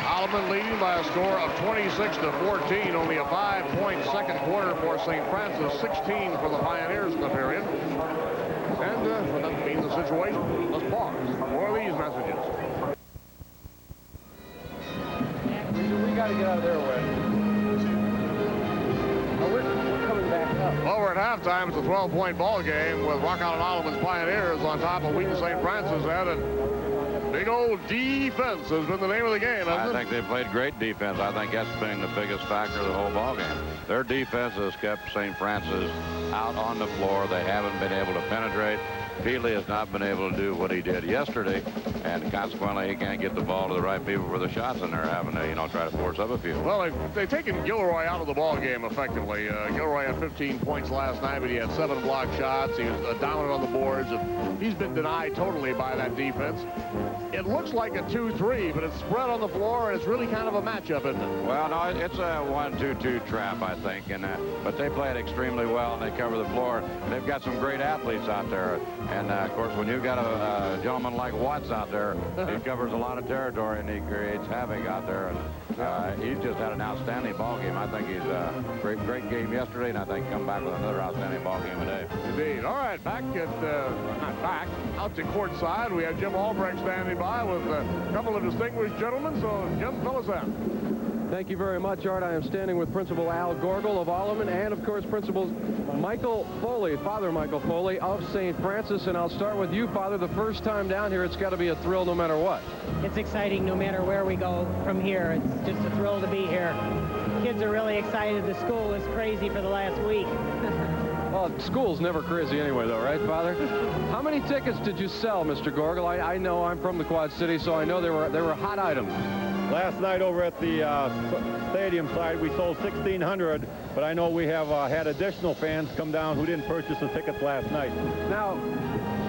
Alleman leading by a score of 26-14. Only a 5-point second quarter for St. Francis. 16 for the Pioneers in the period. And with that being the situation, let's pause for these messages. We got to get out of there, we're coming back up. Well, we're at halftime. It's a 12-point ball game with Rock Island Alleman's Pioneers on top of Wheaton St. Francis. Big old defense has been the name of the game, hasn't it? I think they played great defense. I think that's been the biggest factor of the whole ball game. Their defense has kept St. Francis out on the floor. They haven't been able to penetrate. Peely has not been able to do what he did yesterday, and consequently he can't get the ball to the right people for the shots, and they're having to, try to force up a few. Well, they've taken Gilroy out of the ball game effectively. Gilroy had 15 points last night, but he had 7 block shots. He was dominant on the boards, and he's been denied totally by that defense. It looks like a 2-3, but it's spread on the floor, and it's really kind of a matchup, isn't it? Well, no, it's a 1-2-2 trap, I think, but they play it extremely well, and they cover the floor. They've got some great athletes out there. And, of course, when you've got a gentleman like Watts out there, he covers a lot of territory, and he creates havoc out there. And he's just had an outstanding ball game. I think he's a great game yesterday, and I think come back with another outstanding ball game today. Indeed. All right, out to courtside. We have Jim Albrecht standing by with a couple of distinguished gentlemen. So, Jim, fill us in. Thank you very much, Art. I am standing with Principal Al Gorgel of Alleman and, of course, Principal Michael Foley, Father Michael Foley of St. Francis. And I'll start with you, Father. The first time down here, it's got to be a thrill no matter what. It's exciting no matter where we go from here. It's just a thrill to be here. Kids are really excited. The school was crazy for the last week. Well, school's never crazy anyway, though, right, Father? How many tickets did you sell, Mr. Gorgel? I know I'm from the Quad City, so I know there were hot items. Last night over at the stadium side, we sold 1,600, but I know we have had additional fans come down who didn't purchase the tickets last night. Now,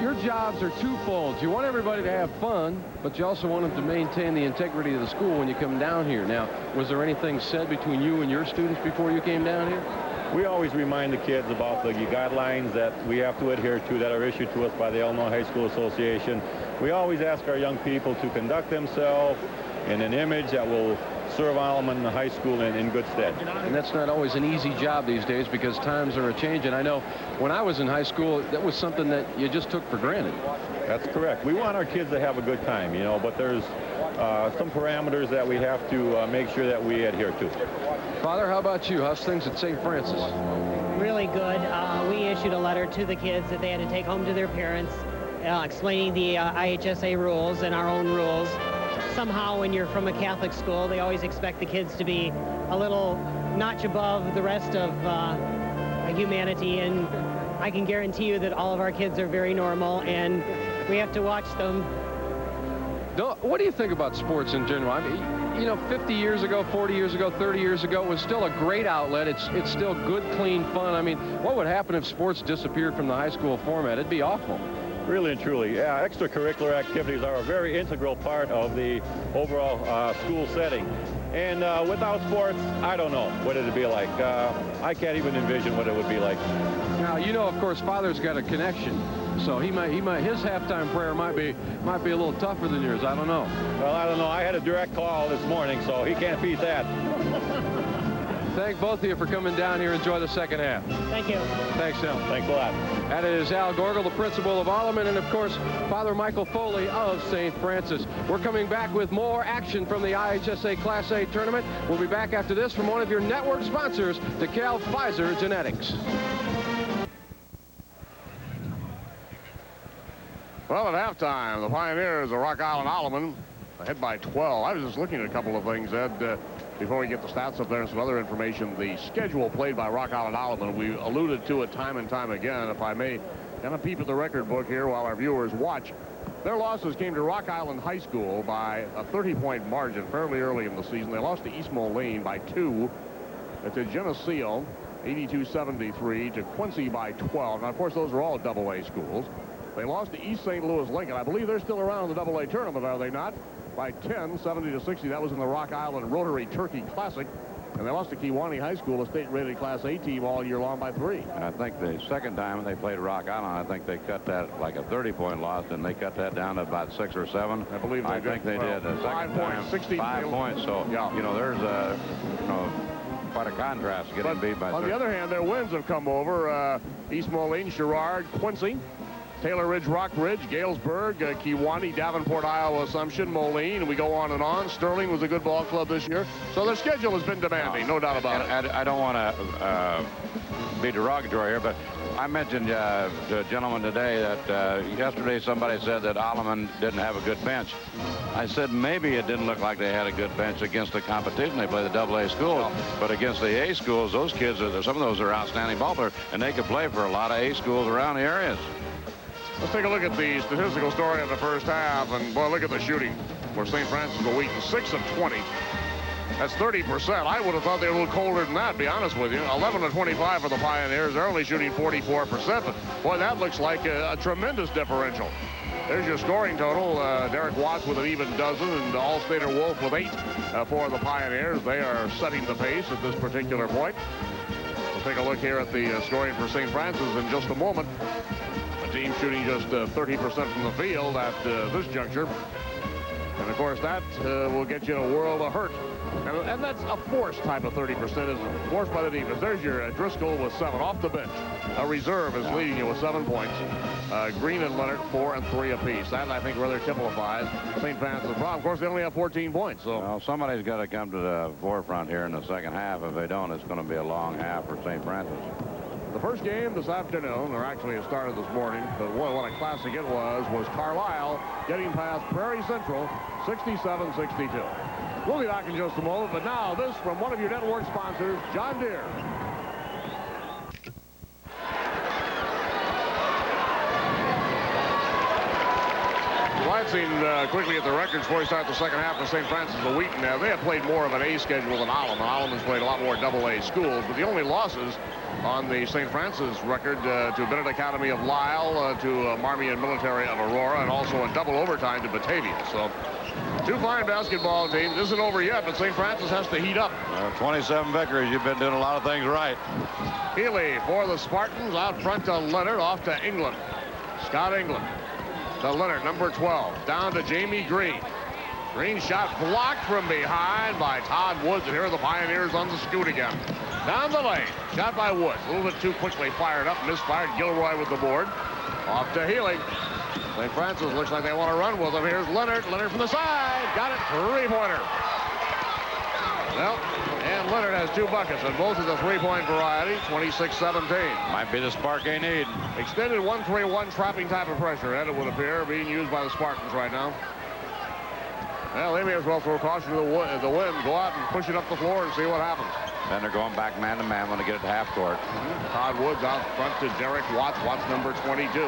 your jobs are twofold. You want everybody to have fun, but you also want them to maintain the integrity of the school when you come down here. Now, was there anything said between you and your students before you came down here? We always remind the kids about the guidelines that we have to adhere to that are issued to us by the Illinois High School Association. We always ask our young people to conduct themselves in an image that will serve Alleman High School in good stead. And that's not always an easy job these days because times are a-changing. I know when I was in high school, that was something that you just took for granted. That's correct. We want our kids to have a good time, but there's some parameters that we have to make sure that we adhere to. Father, how about you? How's things at St. Francis? Really good. We issued a letter to the kids that they had to take home to their parents, explaining the IHSA rules and our own rules. Somehow, when you're from a Catholic school, they always expect the kids to be a little notch above the rest of humanity, and I can guarantee you that all of our kids are very normal, and we have to watch them. What do you think about sports in general? I mean, 50 years ago, 40 years ago, 30 years ago, it was still a great outlet. It's still good, clean fun. I mean, what would happen if sports disappeared from the high school format? It'd be awful. Really and truly, yeah, extracurricular activities are a very integral part of the overall school setting. And without sports, I don't know what it'd be like. I can't even envision what it would be like. Now, of course, Father's got a connection, so his halftime prayer might be a little tougher than yours. I don't know. Well, I don't know. I had a direct call this morning, so he can't beat that. Thank both of you for coming down here. Enjoy the second half. Thank you. Thanks, Al. Thanks a lot. That is Al Gorgel, the principal of Alleman, and, of course, Father Michael Foley of St. Francis. We're coming back with more action from the IHSA Class A tournament. We'll be back after this from one of your network sponsors, DeKalb Pfizer Genetics. Well, at halftime, the Pioneers of Rock Island Alleman ahead by 12. I was just looking at a couple of things, Ed, before we get the stats up there and some other information. The schedule played by Rock Island Alleman, we alluded to it time and time again. If I may kind of peep at the record book here while our viewers watch. Their losses came to Rock Island High School by a 30-point margin fairly early in the season. They lost to East Moline by 2, to Geneseo 82-73, to Quincy by 12. Now, of course, those are all AA schools. They lost to East St. Louis Lincoln. I believe they're still around in the AA tournament, are they not? By 10, 70-60. That was in the Rock Island Rotary Turkey Classic. And they lost to Kewanee High School, a state-rated Class A team, all year long by 3. And I think the second time they played Rock Island, I think they cut that like a 30-point loss, and they cut that down to about 6 or 7. I believe they did. I think they did. The second time, 5 points. So, yeah. you know, there's a, you know, quite a contrast getting beat by 30. On the other hand, their wins have come over East Moline, Sherrard, Quincy, Taylor Ridge, Rock Ridge, Galesburg, Kewanee, Davenport, Iowa, Assumption, Moline, and we go on and on. Sterling was a good ball club this year. So their schedule has been demanding, no doubt about it. I don't want to be derogatory here, but I mentioned to a gentleman today that yesterday somebody said that Alleman didn't have a good bench. I said maybe it didn't look like they had a good bench against the competition. They play the AA schools, but against the A schools, those kids, some of those are outstanding ball players, and they could play for a lot of A schools around the areas. Let's take a look at the statistical story of the first half, and boy, look at the shooting for St. Francis of Wheaton. 6 of 20. That's 30%. I would have thought they were a little colder than that, to be honest with you. 11 of 25 for the Pioneers. They're only shooting 44%, but boy, that looks like a tremendous differential. There's your scoring total. Derek Watts with an even dozen, and Allstater Wolf with 8 for the Pioneers. They are setting the pace at this particular point. We'll take a look here at the scoring for St. Francis in just a moment. Team shooting just 30% from the field at this juncture. And, of course, that will get you in a world of hurt. And that's a forced type of 30%, isn't it? Forced by the defense. There's your Driscoll with 7 off the bench. A reserve is leading you with 7 points. Green and Leonard 4 and 3 apiece. That, I think, rather typifies St. Francis' problem. Of course, they only have 14 points. So well, somebody's got to come to the forefront here in the second half. If they don't, it's going to be a long half for St. Francis. The first game this afternoon, or actually it started this morning, but boy, what a classic it was Carlisle getting past Prairie Central 67-62. We'll be back in just a moment, but now this from one of your network sponsors, John Deere. Glancing quickly at the records before we start the second half for St. Francis of Wheaton. Now, they have played more of an A schedule than Alleman. Alleman's played a lot more AA schools, but the only losses on the St. Francis record to Bennett Academy of Lisle, to Marmion Military of Aurora, and also in double overtime to Batavia. So 2 fine basketball teams. This isn't over yet, but St. Francis has to heat up. 27 victories. You've been doing a lot of things right. Healy for the Spartans out front to Leonard, off to England. Scott England to Leonard, number 12. Down to Jamie Green. Green shot blocked from behind by Todd Woods, and here are the Pioneers on the scoot again. Down the lane, shot by Woods. A little bit too quickly fired up, misfired. Gilroy with the board. Off to Healy. St. Francis looks like they want to run with him. Here's Leonard. Leonard from the side. Got it. 3-pointer. Well, and Leonard has 2 buckets, and both of the 3-point variety, 26-17. Might be the spark they need. Extended 1-3-1 trapping type of pressure, and it would appear, being used by the Spartans right now. Well, they may as well throw caution to the wind, go out and push it up the floor and see what happens. Then they're going back man-to-man when they get it to half court. Todd Woods out front to Derek Watts. Watts number 22.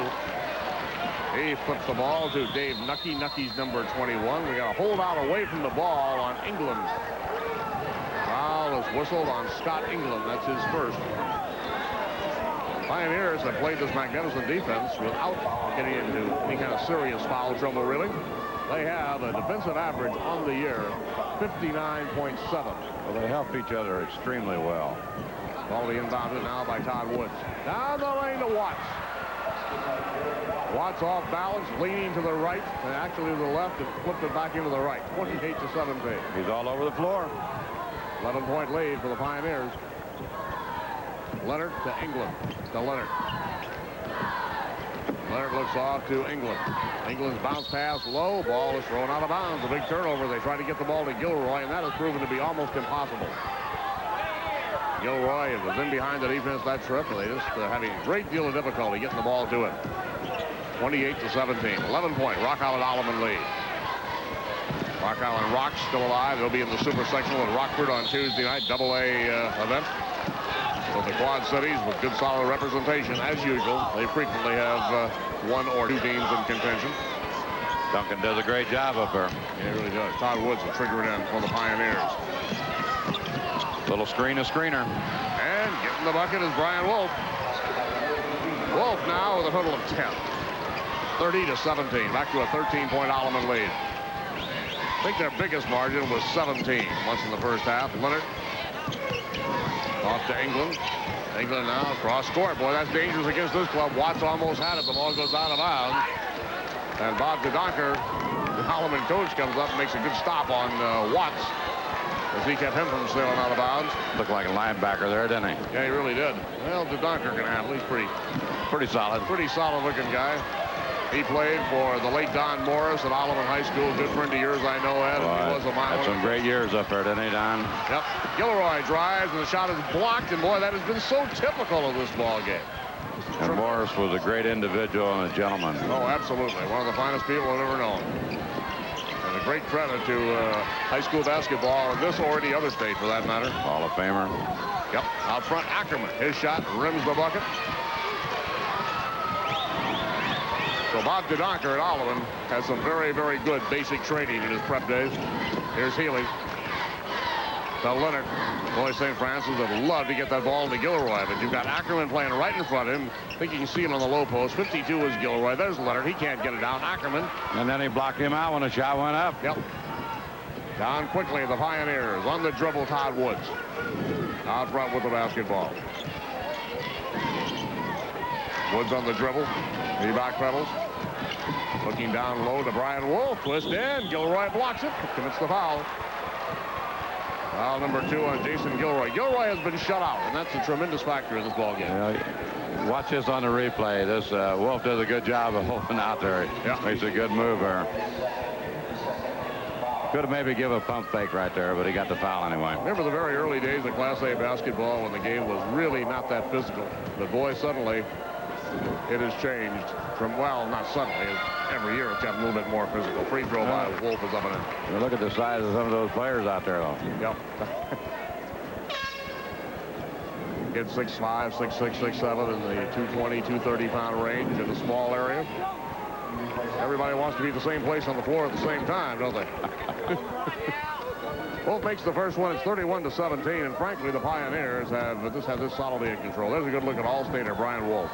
He flips the ball to Dave Nucky. Nucky's number 21. We got a holdout away from the ball on England. Foul is whistled on Scott England. That's his first. Pioneers have played this magnificent defense without getting into any kind of serious foul trouble, really. They have a defensive average on the year 59.7. Well, they help each other extremely well. Ball inbounded now by Todd Woods. Down the lane to Watts. Watts off balance, leaning to the right, and actually to the left, and flipped it back into the right. 28-17. He's all over the floor. 11-point lead for the Pioneers. Leonard to England. To Leonard. Leonard looks off to England. England's bounce pass low. Ball is thrown out of bounds. A big turnover. They try to get the ball to Gilroy, and that has proven to be almost impossible. Gilroy was in behind the defense that trip. They just having a great deal of difficulty getting the ball to it. 28-17. 11-point Rock Island Alleman lead. Rock Island Rocks still alive. They'll be in the Super Sectional in Rockford on Tuesday night. AA event. So the Quad Cities with good solid representation as usual. They frequently have 1 or 2 teams in contention. Duncan does a great job up there. Yeah, he really does. Todd Woods will trigger it in for the Pioneers. Little screener. And getting the bucket is Brian Wolf. Wolf now with a total of 10. 30-17. Back to a 13-point Alleman lead. I think their biggest margin was 17 once in the first half. Leonard off to England. England now cross court. Boy, that's dangerous against this club. Watts almost had it. The ball goes out of bounds. And Bob DeDonker, the Alleman coach, comes up and makes a good stop on Watts as he kept him from sailing out of bounds. Looked like a linebacker there, didn't he? Yeah, he really did. Well, DeDonker can handle. He's pretty solid. Pretty solid looking guy. He played for the late Don Morris at Alleman High School. Good friend of yours, I know, Ed. He was a mile. Had some great years up there, didn't he, Don? Yep. Gilroy drives, and the shot is blocked. And, boy, that has been so typical of this ball game. And Morris was a great individual and a gentleman. Oh, absolutely. One of the finest people I've ever known. And a great credit to high school basketball in this or any other state, for that matter. Hall of Famer. Yep. Out front, Ackerman. His shot rims the bucket. So Bob DeDonker at Alleman has some very, very good basic training in his prep days. Here's Healy. To Leonard. Boy, St. Francis would love to get that ball to Gilroy, but you've got Ackerman playing right in front of him. I think you can see it on the low post. 52 is Gilroy. There's Leonard. He can't get it down. Ackerman. And then he blocked him out when the shot went up. Yep. Down quickly, the Pioneers. On the dribble, Todd Woods. Out front with the basketball. Woods on the dribble. He backpedals. Looking down low to Brian Wolf. Twist in. Gilroy blocks it. Commits the foul. Foul number 2 on Jason Gilroy. Gilroy has been shut out, and that's a tremendous factor in this ball game. Yeah, watch this on the replay. This Wolf does a good job of holding out there. Yeah. Makes a good move there. Could have maybe give a pump fake right there, but he got the foul anyway. Remember the very early days of Class A basketball when the game was really not that physical. But boy, suddenly it has changed from, well, not suddenly. Every year it's gotten a little bit more physical. Free throw by Wolf is up and in. You look at the size of some of those players out there, though. Yep. Kid 6'5", 6'6", 6'7", in the 220, 230-pound range in a small area. Everybody wants to be at the same place on the floor at the same time, don't they? Wolf makes the first one. It's 31-17, and frankly, the Pioneers have this solidly in control. There's a good look at All-Stater Brian Wolf.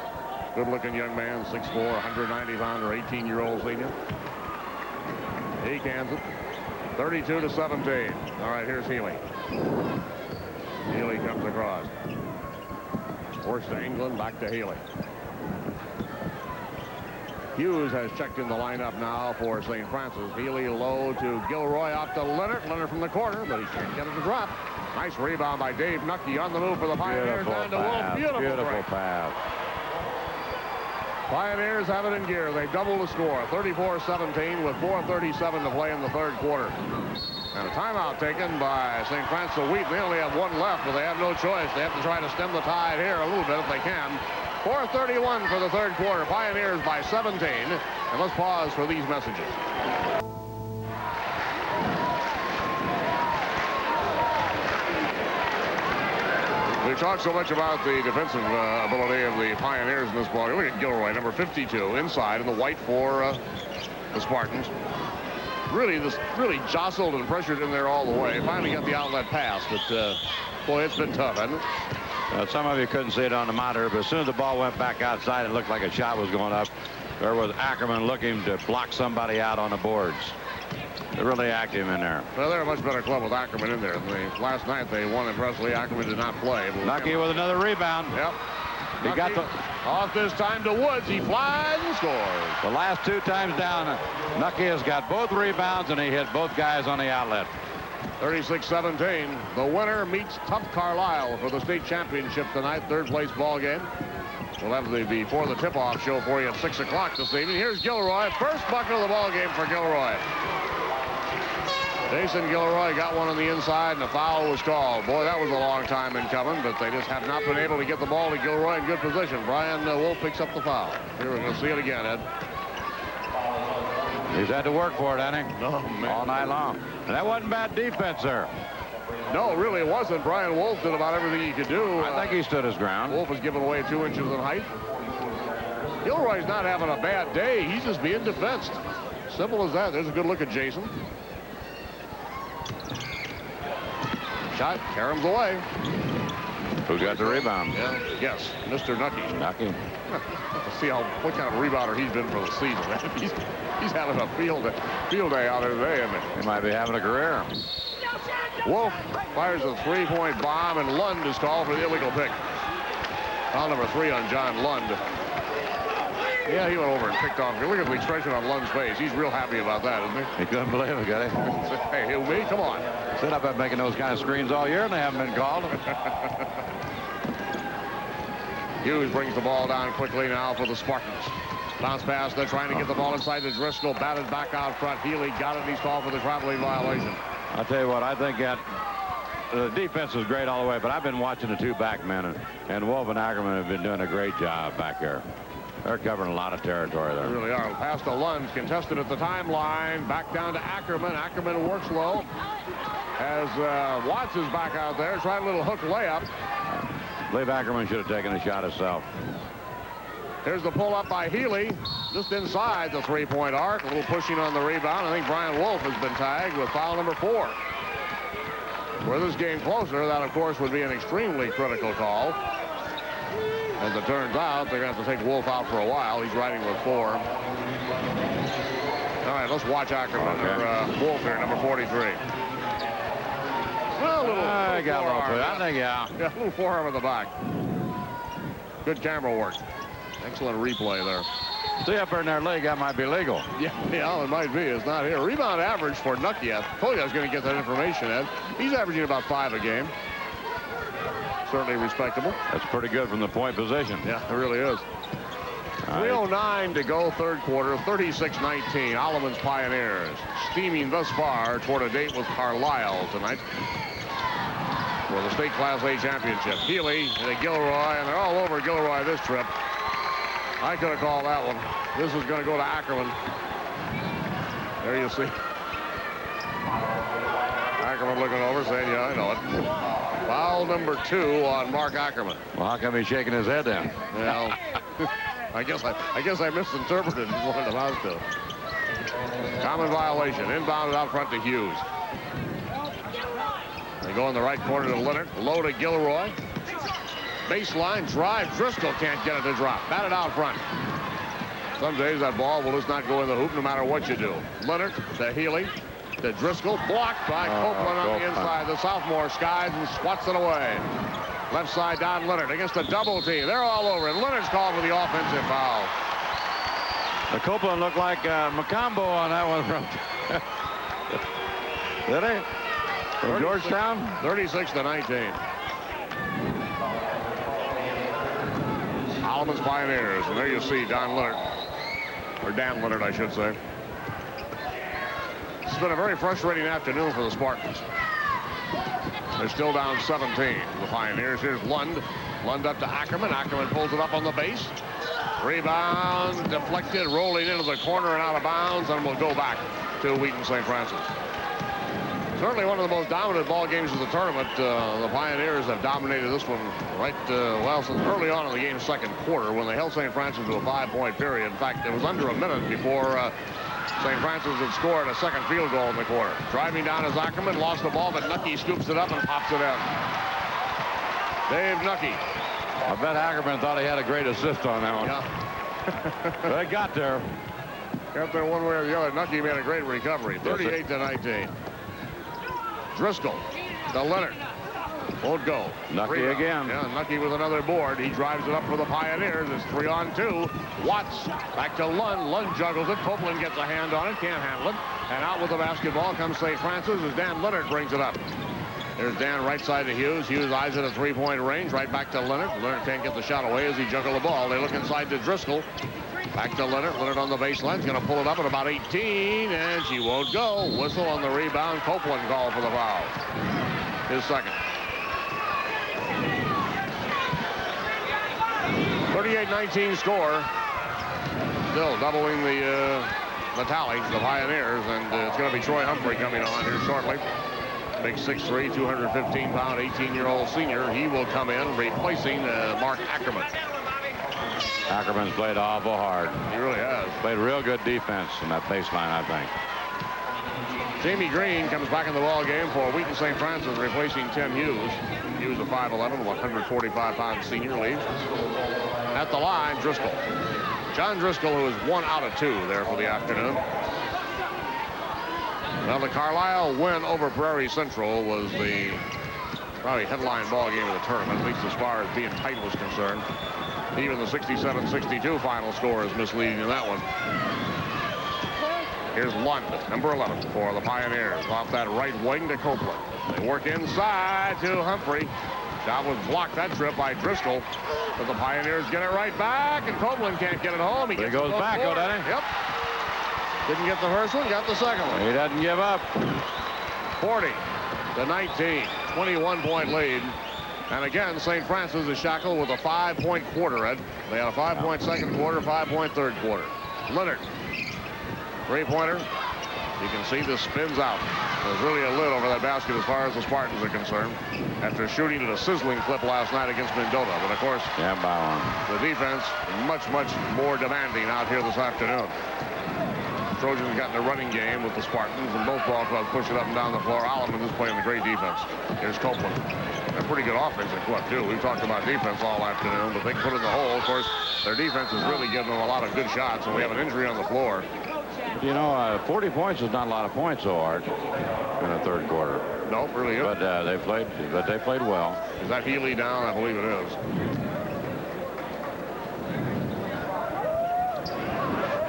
Good-looking young man, 6'4", 190-pounder, 18-year-old senior. He cans it. 32-17. All right, here's Healy. Healy comes across. Forced to England, back to Healy. Hughes has checked in the lineup now for St. Francis. Healy low to Gilroy, out to Leonard. Leonard from the corner, but he can't get it to drop. Nice rebound by Dave Nucky on the move for the Pioneers. Down to Wolf. Beautiful pass. Pioneers have it in gear. They double the score, 34-17 with 4:37 to play in the third quarter. And a timeout taken by St. Francis of Wheaton. They only have one left, but they have no choice. They have to try to stem the tide here a little bit if they can. 4:31 for the third quarter. Pioneers by 17. And let's pause for these messages. We talked so much about the defensive ability of the Pioneers in this ball game. Look at Gilroy, number 52, inside in the white for the Spartans. Really jostled and pressured in there all the way. Finally got the outlet pass, but boy, it's been tough, hasn't it? Some of you couldn't see it on the monitor, but as soon as the ball went back outside, it looked like a shot was going up. There was Ackerman looking to block somebody out on the boards. They're really active in there. Well, they're a much better club with Ackerman in there. Last night they won impressively. Ackerman did not play. Nucky with another rebound. Yep. He Nucky got the off this time to Woods. He flies and scores. The last 2 times down, Nucky has got both rebounds, and he hit both guys on the outlet. 36-17. The winner meets Tough Carlisle for the state championship tonight. Third place ball game. We'll have the before the tip-off show for you at 6 o'clock this evening. Here's Gilroy. First bucket of the ball game for Gilroy. Jason Gilroy got one on the inside, and a foul was called. Boy, that was a long time in coming, but they just have not been able to get the ball to Gilroy in good position. Brian Wolf picks up the foul. Here, we're going to see it again, Ed. He's had to work for it, hasn't he? No, man. All night long. And that wasn't bad defense there. No, really it wasn't. Brian Wolf did about everything he could do. I think he stood his ground. Wolf was given away 2 inches in height. Gilroy's not having a bad day. He's just being defensed. Simple as that. There's a good look at Jason. Shot, caroms away. Who got the rebound? Yeah. Yes, Mr. Nucky. Nucky. Let's see what kind of rebounder he's been for the season. He's having a field day out there today, isn't he? He might be having a career. Wolf fires a three-point bomb, and Lund is called for the illegal pick. Foul number 3 on John Lund. Yeah, he went over and picked off. Look at the expression on Lund's face. He's real happy about that, isn't he? He couldn't believe it, got it. Hey, who, me? Come on. Said I've been making those kind of screens all year, and they haven't been called. Hughes brings the ball down quickly now for the Spartans. Bounce pass. They're trying to get the ball inside the Driscoll. Batted back out front. Healy got it, and he's called for the traveling violation. I'll tell you what, I think that the defense is great all the way, but I've been watching the 2 back men, and Wolf and Ackerman have been doing a great job back there. They're covering a lot of territory there. They really are. Pass to Lund, contested at the timeline. Back down to Ackerman. Ackerman works low. As Watts is back out there, trying a little hook layup. I believe Ackerman should have taken a shot himself. Here's the pull up by Healy, just inside the 3-point arc. A little pushing on the rebound. I think Brian Wolf has been tagged with foul number 4. Were this game closer, that of course would be an extremely critical call. As it turns out, they're going to have to take Wolf out for a while. He's riding with 4. All right, let's watch Ackerman, or Wolf here, number 43. Well, a little I got a little forearm. I think, yeah. Yeah, a little forearm at the back. Good camera work. Excellent replay there. See up there in their leg, that might be legal. Yeah, it might be. It's not here. Rebound average for Nucky. I told you I was going to get that information, Ed. He's averaging about 5 a game. Certainly respectable. That's pretty good from the point position. Yeah, it really is. 3:09 to go, third quarter, 36-19. Alleman's Pioneers steaming thus far toward a date with Carlisle tonight for the state Class A championship. Healy and Gilroy, and they're all over Gilroy this trip. I could have called that one. This is going to go to Ackerman. There you see. Ackerman looking over, saying, yeah, I know it. Foul number 2 on Mark Ackerman. Well, how come he's shaking his head then? Well, I guess I misinterpreted what it amounts to. Common violation. Inbounded out front to Hughes. They go in the right corner to Leonard. Low to Gilroy. Baseline drive. Driscoll can't get it to drop. Batted out front. Some days that ball will just not go in the hoop no matter what you do. Leonard to Healy. To Driscoll. Blocked by Copeland on the inside. The sophomore skies and swats it away. Left side down Leonard against a double team. They're all over it. Leonard's called for the offensive foul. The Copeland looked like Macombo on that one from. Did he? From Georgetown? 36-19. Alleman's Pioneers. And there you see Don Leonard. Or Dan Leonard, I should say. It's been a very frustrating afternoon for the Spartans. They're still down 17. The Pioneers. Here's Lund. Lund up to Ackerman. Ackerman pulls it up on the base. Rebound deflected, rolling into the corner and out of bounds, and will go back to Wheaton St. Francis. Certainly one of the most dominant ball games of the tournament. The Pioneers have dominated this one right, well, since early on in the game's second quarter when they held St. Francis to a 5-point period. In fact, it was under a minute before St. Francis had scored a second field goal in the quarter. Driving down is Ackerman, lost the ball, but Nucky scoops it up and pops it in. Dave Nucky. I bet Ackerman thought he had a great assist on that one. Yeah. But it got there. Got there one way or the other. Nucky made a great recovery. 38-19. Driscoll to Leonard. Won't go. Nucky again. Yeah, Nucky with another board. He drives it up for the Pioneers. It's 3-on-2. Watts back to Lund. Lund juggles it. Copeland gets a hand on it. Can't handle it. And out with the basketball comes St. Francis as Dan Leonard brings it up. There's Dan right side to Hughes. Hughes eyes it at 3-point range. Right back to Leonard. Leonard can't get the shot away as he juggled the ball. They look inside to Driscoll. Back to Leonard. Leonard on the baseline. He's going to pull it up at about 18, and she won't go. Whistle on the rebound. Copeland called for the foul. His second. 38-19 score. Still doubling the tally, the Pioneers, and it's going to be Troy Humphrey coming on here shortly. Big 6'3", 215-pound, 18-year-old senior. He will come in replacing Mark Ackerman. Ackerman's played awful hard. He really has. Played real good defense in that baseline, I think. Jamie Green comes back in the ball game for Wheaton St. Francis, replacing Tim Hughes. Hughes, a 5'11", 145-pound senior, leaves. At the line, Driscoll. John Driscoll, who is 1 out of 2 there for the afternoon. Well, the Carlisle win over Prairie Central was the probably headline ball game of the tournament, at least as far as being tight was concerned. Even the 67-62 final score is misleading in that one. Here's Lund, number 11 for the Pioneers. Off that right wing to Copeland. They work inside to Humphrey. Shot was blocked that trip by Driscoll. But the Pioneers get it right back, and Copeland can't get it home. He goes back, doesn't he? Yep. Didn't get the first one, got the second one. He doesn't give up. 40-19, 21-point lead. And again, St. Francis is shackled with a 5-point quarter, Ed. They had a 5-point second quarter, 5-point third quarter. Leonard, three-pointer. You can see this spins out. There's really a lid over that basket as far as the Spartans are concerned after shooting at a sizzling clip last night against Mendota. But of course, the defense much, much more demanding out here this afternoon. Trojans got in a running game with the Spartans, and both ball clubs push it up and down the floor. Alleman is playing a great defense. Here's Copeland. They're pretty good offensive club, too. We've talked about defense all afternoon, but they can put it in the hole. Of course, their defense is really giving them a lot of good shots, and we have an injury on the floor. You know, 40 points is not a lot of points, though, Art, in the third quarter. No, really isn't. But they played well. Is that Healy down? I believe it is.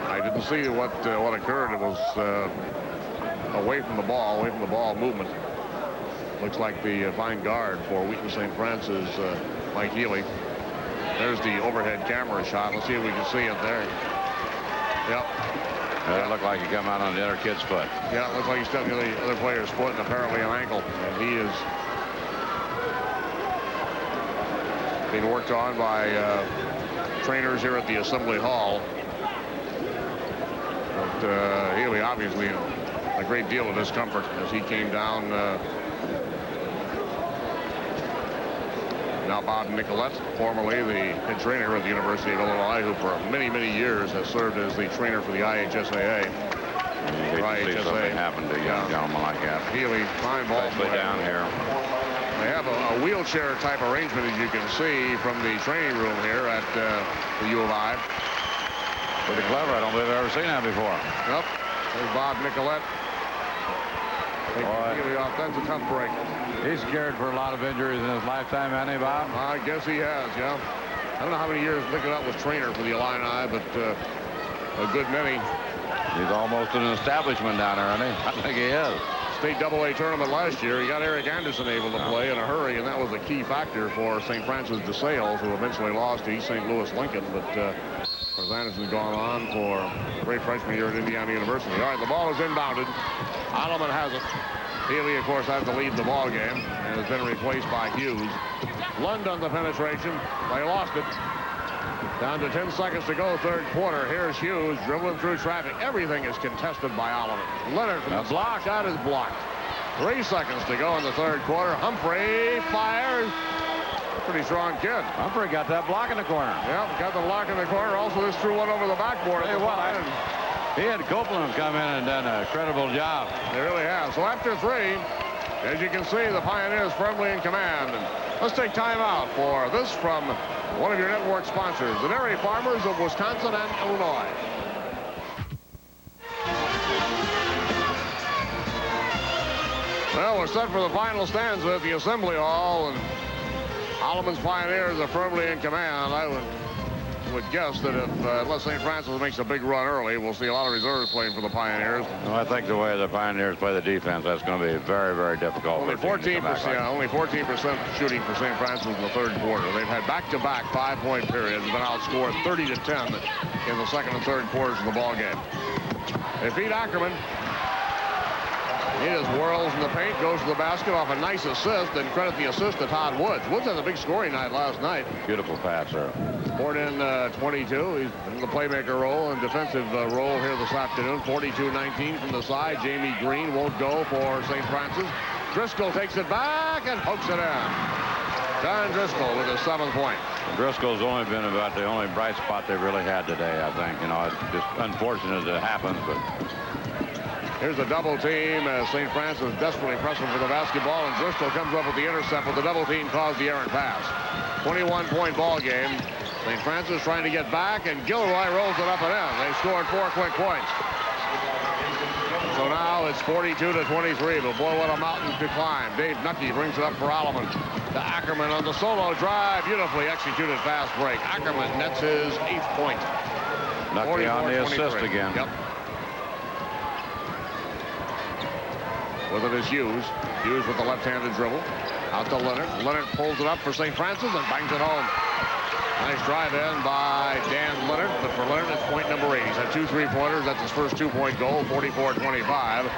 I didn't see what occurred. It was away from the ball movement. Looks like the fine guard for Wheaton St. Francis, Mike Healy. There's the overhead camera shot. Let's see if we can see it there. Yep. It looked like he come out on the other kid's foot. Yeah, it looks like he stepped near the other player's foot and apparently an ankle. And he is being worked on by trainers here at the Assembly Hall. But Healy obviously in a great deal of discomfort as he came down. Now Bob Nicolette, formerly the head trainer at the University of Illinois, who for many, many years has served as the trainer for the IHSA. You hate to see something happen to a young gentleman like that. Healy, fine ball. Especially down here. They have a wheelchair type arrangement, as you can see from the training room here at the U of I. Pretty clever. I don't believe I've ever seen that before. Nope. There's Bob Nicolette. Healy off. That's a tough break. He's scared for a lot of injuries in his lifetime, hasn't he, Bob? I guess he has, yeah. I don't know how many years Nicolette was trainer for the Illini, but a good many. He's almost an establishment down there, isn't he? I think he is. State AA tournament last year. He got Eric Anderson able to play in a hurry, and that was a key factor for St. Francis DeSales, who eventually lost to East St. Louis Lincoln. But Anderson's gone on for a great freshman year at Indiana University. All right, the ball is inbounded. Alleman has it. Healy, of course, has to lead the ball game and has been replaced by Hughes. Lund on the penetration. They lost it. Down to 10 seconds to go, third quarter. Here's Hughes dribbling through traffic. Everything is contested by Alleman. Leonard from the block. Shot is blocked. 3 seconds to go in the third quarter. Humphrey fires. Pretty strong kid. Humphrey got that block in the corner. Yep, got the block in the corner. Also, this threw one over the backboard. Hey, he had Copeland come in and done a credible job. They really have. So after 3, as you can see, the Pioneers firmly in command. And let's take time out for this from one of your network sponsors, the dairy farmers of Wisconsin and Illinois. Well, we're set for the final stanza at the Assembly Hall, and Alleman's Pioneers are firmly in command. I would guess that if unless St. Francis makes a big run early, we'll see a lot of reserves playing for the Pioneers. Well, I think the way the Pioneers play the defense, that's going to be very, very difficult. Only 14%, only 14% shooting for St. Francis in the third quarter. They've had back-to-back 5-point periods, been outscored 30-10 in the second and third quarters of the ball game. They beat Ackerman. He just whirls in the paint, goes to the basket off a nice assist, and credit the assist to Todd Woods. Woods had a big scoring night last night. Beautiful passer. Poured in 22. He's in the playmaker role and defensive role here this afternoon. 42-19 from the side. Jamie Green won't go for St. Francis. Driscoll takes it back and pokes it in. John Driscoll with his 7th point. Driscoll's only been about the only bright spot they've really had today, I think. You know, it's just unfortunate that it happens, but. Here's a double team as St. Francis desperately pressing for the basketball, and Driscoll comes up with the intercept, but the double team caused the errant pass. 21-point ball game. St. Francis trying to get back, and Gilroy rolls it up and in. They scored 4 quick points. So now it's 42-23, but boy, what a mountain to climb. Dave Nucky brings it up for Alleman. To Ackerman on the solo drive. Beautifully executed fast break. Ackerman nets his 8th point. Nucky on the assist again. Yep. With it is Hughes. Hughes with the left-handed dribble. Out to Leonard. Leonard pulls it up for St. Francis and bangs it home. Nice drive in by Dan Leonard, but for Leonard, it's point number 8. He's had 2 3-pointers. That's his first 2-point goal, 44-25.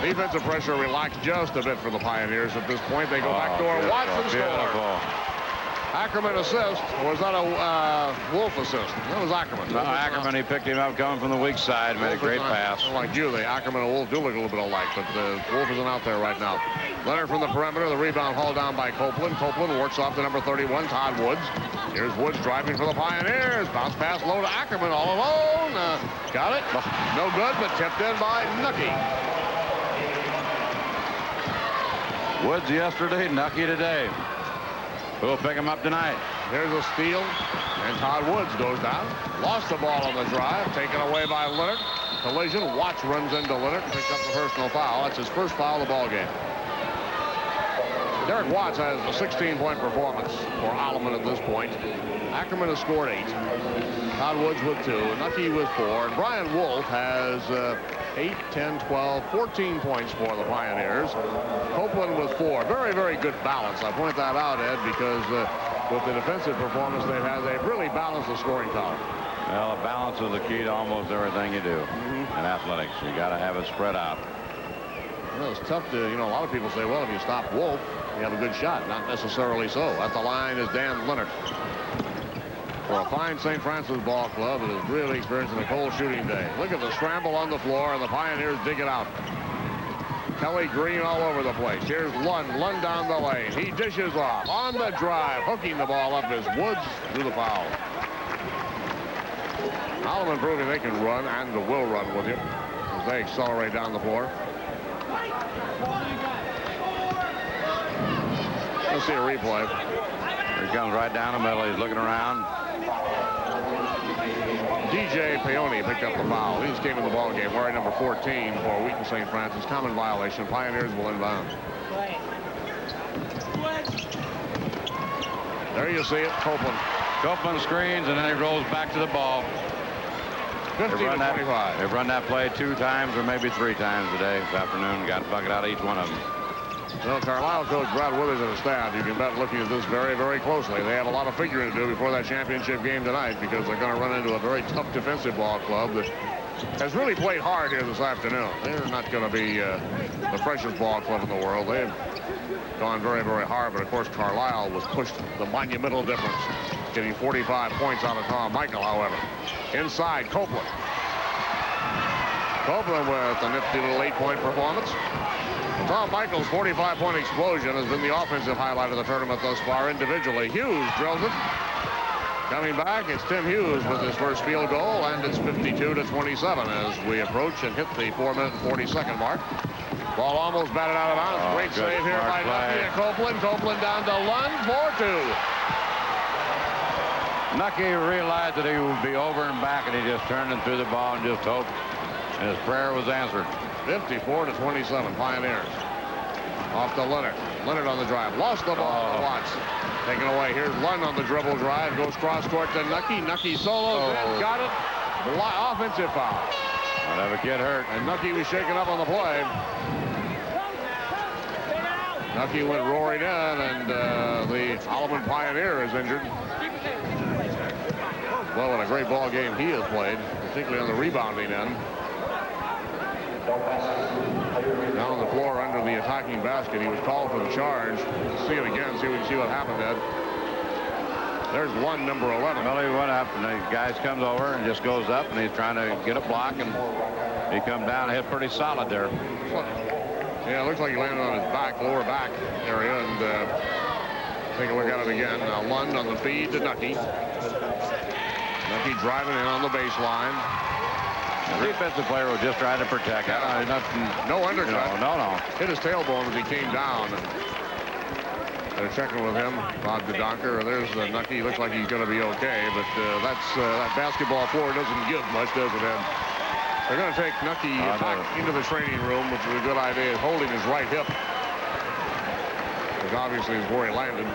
Defensive pressure relaxed just a bit for the Pioneers. At this point, they go backdoor. Watson scores. Ackerman assist. Was that a Wolf assist? That was Ackerman. No, Ackerman, he picked him up coming from the weak side, made a great pass. Like you, the Ackerman and Wolf do look a little bit alike, but Wolf isn't out there right now. Leonard from the perimeter, the rebound hauled down by Copeland. Copeland works off to number 31, Todd Woods. Here's Woods driving for the Pioneers. Bounce pass low to Ackerman all alone. Got it. No good, but tipped in by Nucky. Woods yesterday, Nucky today. Who'll pick him up tonight? Here's a steal, and Todd Woods goes down. Lost the ball on the drive, taken away by Leonard. Collision, Watts runs into Leonard and picks up the personal foul. That's his first foul of the ball game. Derek Watts has a 16-point performance for Alleman at this point. Ackerman has scored 8. Todd Woods with 2. Nucky with 4. And Brian Wolf has 8, 10, 12, 14 points for the Pioneers. Copeland with 4. Very, very good balance. I point that out, Ed, because with the defensive performance they've had, they've really balanced the scoring column. Well, balance is the key to almost everything you do in athletics. You got to have it spread out. Well, it's tough to, you know, a lot of people say, well, if you stop Wolf, you have a good shot. Not necessarily so. At the line is Dan Leonard. For a fine St. Francis ball club, it is really experiencing a cold shooting day. Look at the scramble on the floor, and the Pioneers dig it out. Kelly Green all over the place. Here's Lund. Lund down the lane. He dishes off. On the drive, hooking the ball up is Woods through the foul. Alleman proving they can run and will run with you as they accelerate down the floor. Let's see a replay. Here he comes right down the middle. He's looking around. DJ Peone picked up the foul. He just came in the ball game wearing number 14 for Wheaton St. Francis. Common violation. Pioneers will inbound. There you see it. Copeland. Copeland screens, and then he rolls back to the ball. 50-25. They've run that play 2 times or maybe 3 times today this afternoon. Got a bucket out of each one of them. Well, Carlisle coach Brad Withers and his staff, you can bet, looking at this very, very closely. They have a lot of figuring to do before that championship game tonight because they're going to run into a very tough defensive ball club that has really played hard here this afternoon. They're not going to be the freshest ball club in the world. They've gone very, very hard, but of course Carlisle was pushed the monumental difference, getting 45 points out of Tom Michael, however. Inside, Copeland. Copeland with a nifty little 8-point performance. Tom Michael's 45-point explosion has been the offensive highlight of the tournament thus far. Individually, Hughes drills it. Coming back, it's Tim Hughes with his first field goal, and it's 52-27 as we approach and hit the 4-minute and 40-second mark. Ball almost batted out of bounds. Great save here by Nucky and Copeland. Copeland down to Lund, 4-2. Nucky realized that he would be over and back, and he just turned and threw the ball and just hoped, and his prayer was answered. 54-27, Pioneers. Off to Leonard. Leonard on the drive. Lost the ball to Watts. Taken away. Here's Lund on the dribble drive. Goes cross court to Nucky. Nucky solo. Got it. Offensive foul. Might have a kid hurt. And Nucky was shaken up on the play. Nucky went roaring in, and the Alleman Pioneer is injured. Well, what a great ball game he has played, particularly on the rebounding end. Down on the floor under the attacking basket. He was called for the charge. Let's see it again. See what happened, Ed. There's Lund, number 11. Well, he went up, and the guy comes over and just goes up, and he's trying to get a block, and he come down and hit pretty solid there. Yeah, it looks like he landed on his back, lower back area, and Take a look at it again. Now Lund on the feed to Nucky. Nucky driving in on the baseline. The defensive player was just trying to protect. No undercut. No. Hit his tailbone as he came down. They're checking with him, Bob DeDonker. There's Nucky. Looks like he's going to be okay, but that basketball floor doesn't give much, does it, Ed? They're going to take Nucky back into the training room, which is a good idea, holding his right hip, which obviously is where he landed.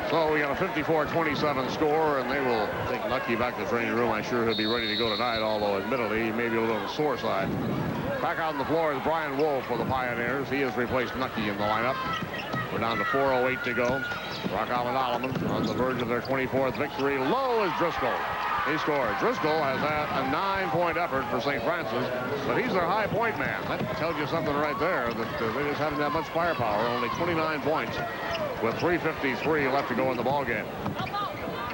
So we got a 54-27 score, and they will take Nucky back to the training room. I'm sure he'll be ready to go tonight, although admittedly he may be a little on the sore side. Back out on the floor is Brian Wolf for the Pioneers. He has replaced Nucky in the lineup. We're down to 4:08 to go. Rock Island Alleman on the verge of their 24th victory. Low is Driscoll. He scored. Driscoll has had a 9-point effort for St. Francis, but he's their high point man. That tells you something right there, that they just haven't that much firepower. Only 29 points with 3:53 left to go in the ball game.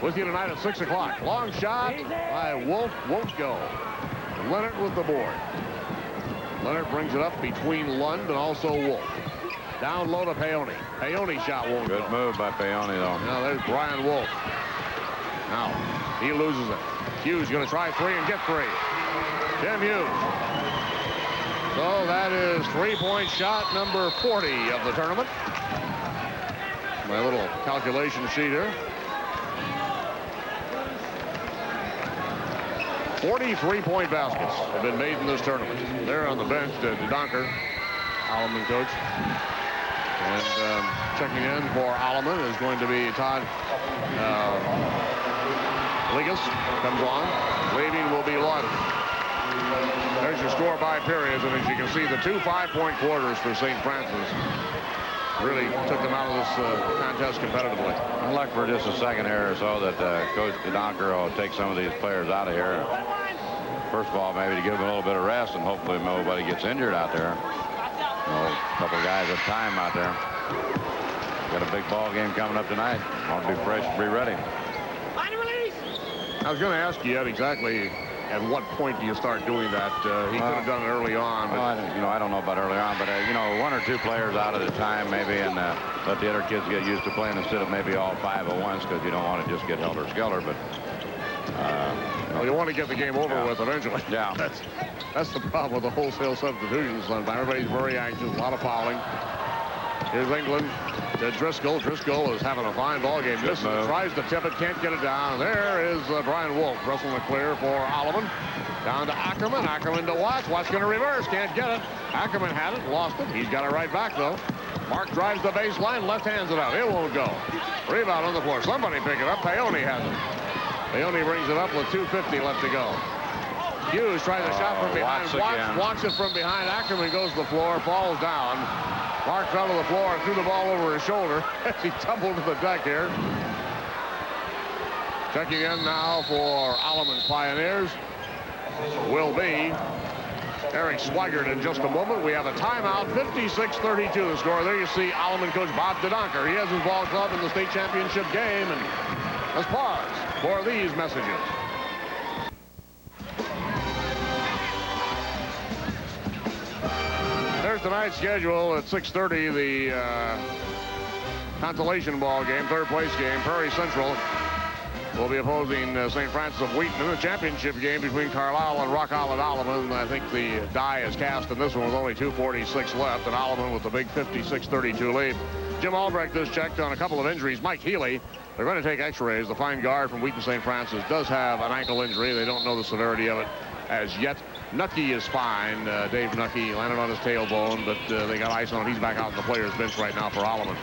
With you tonight at 6 o'clock. Long shot by Wolf. Won't go. Leonard with the board. Leonard brings it up between Lund and also Wolf. Down low to Paoni. Paoni's shot won't go. Good move by Paoni, though. Now there's Brian Wolf. Now he loses it. Hughes going to try three and get three. Tim Hughes. So that is 3-point shot number 40 of the tournament. My little calculation sheet here. 43-point baskets have been made in this tournament. There on the bench, DeDonker, Alleman coach. And checking in for Alleman is going to be Todd Ligas. Comes on. Leaving will be Lund. There's your score by periods, and as you can see, the 2 5-point quarters for St. Francis really took them out of this contest competitively. I'd like for just a second here or so that Coach DeDonker will take some of these players out of here. First of all, maybe to give them a little bit of rest, and hopefully nobody gets injured out there. A couple guys at a time out there. Got a big ball game coming up tonight. Want to be fresh, be ready. I was going to ask you, Ed, exactly at what point do you start doing that? He could have done it early on. But... I don't know about early on, but 1 or 2 players out at a time, maybe, and let the other kids get used to playing instead of maybe all 5 at once, because you don't want to just get helter-skelter. But well, you want to get the game over with eventually. Yeah. That's the problem with the wholesale substitutions. Everybody's very anxious, a lot of fouling. Here's England to Driscoll. Driscoll is having a fine ball game. Misses, tries to tip it, can't get it down. There is Brian Wolf wrestling it clear for Alleman. Down to Ackerman. Ackerman to Watts. Watts going to reverse, can't get it. Ackerman had it, lost it. He's got it right back though. Mark drives the baseline, left hands it out. It won't go. Rebound on the floor. Somebody pick it up. Paoni has it. Paoni brings it up with 2:50 left to go. Hughes tries a shot from behind. Watts wants it from behind. Ackerman goes to the floor, falls down. Mark fell to the floor and threw the ball over his shoulder as he tumbled to the deck here. Checking in now for Alleman's Pioneers will be Eric Swigert in just a moment. We have a timeout, 56-32 the score. There you see Alleman coach Bob DeDonker. He has his ball club in the state championship game. And let's pause for these messages. There's tonight's schedule at 6:30, the consolation ball game, 3rd place game. Prairie Central will be opposing St. Francis of Wheaton in the championship game between Carlisle and Rock Island Alleman. I think the die is cast in this one with only 2:46 left, and Alleman with the big 56-32 lead. Jim Albrecht has checked on a couple of injuries. Mike Healy, they're going to take x-rays. The fine guard from Wheaton St. Francis does have an ankle injury. They don't know the severity of it as yet. Nucky is fine. Dave Nucky landed on his tailbone, but they got ice on it. He's back out on the players' bench right now for Alleman.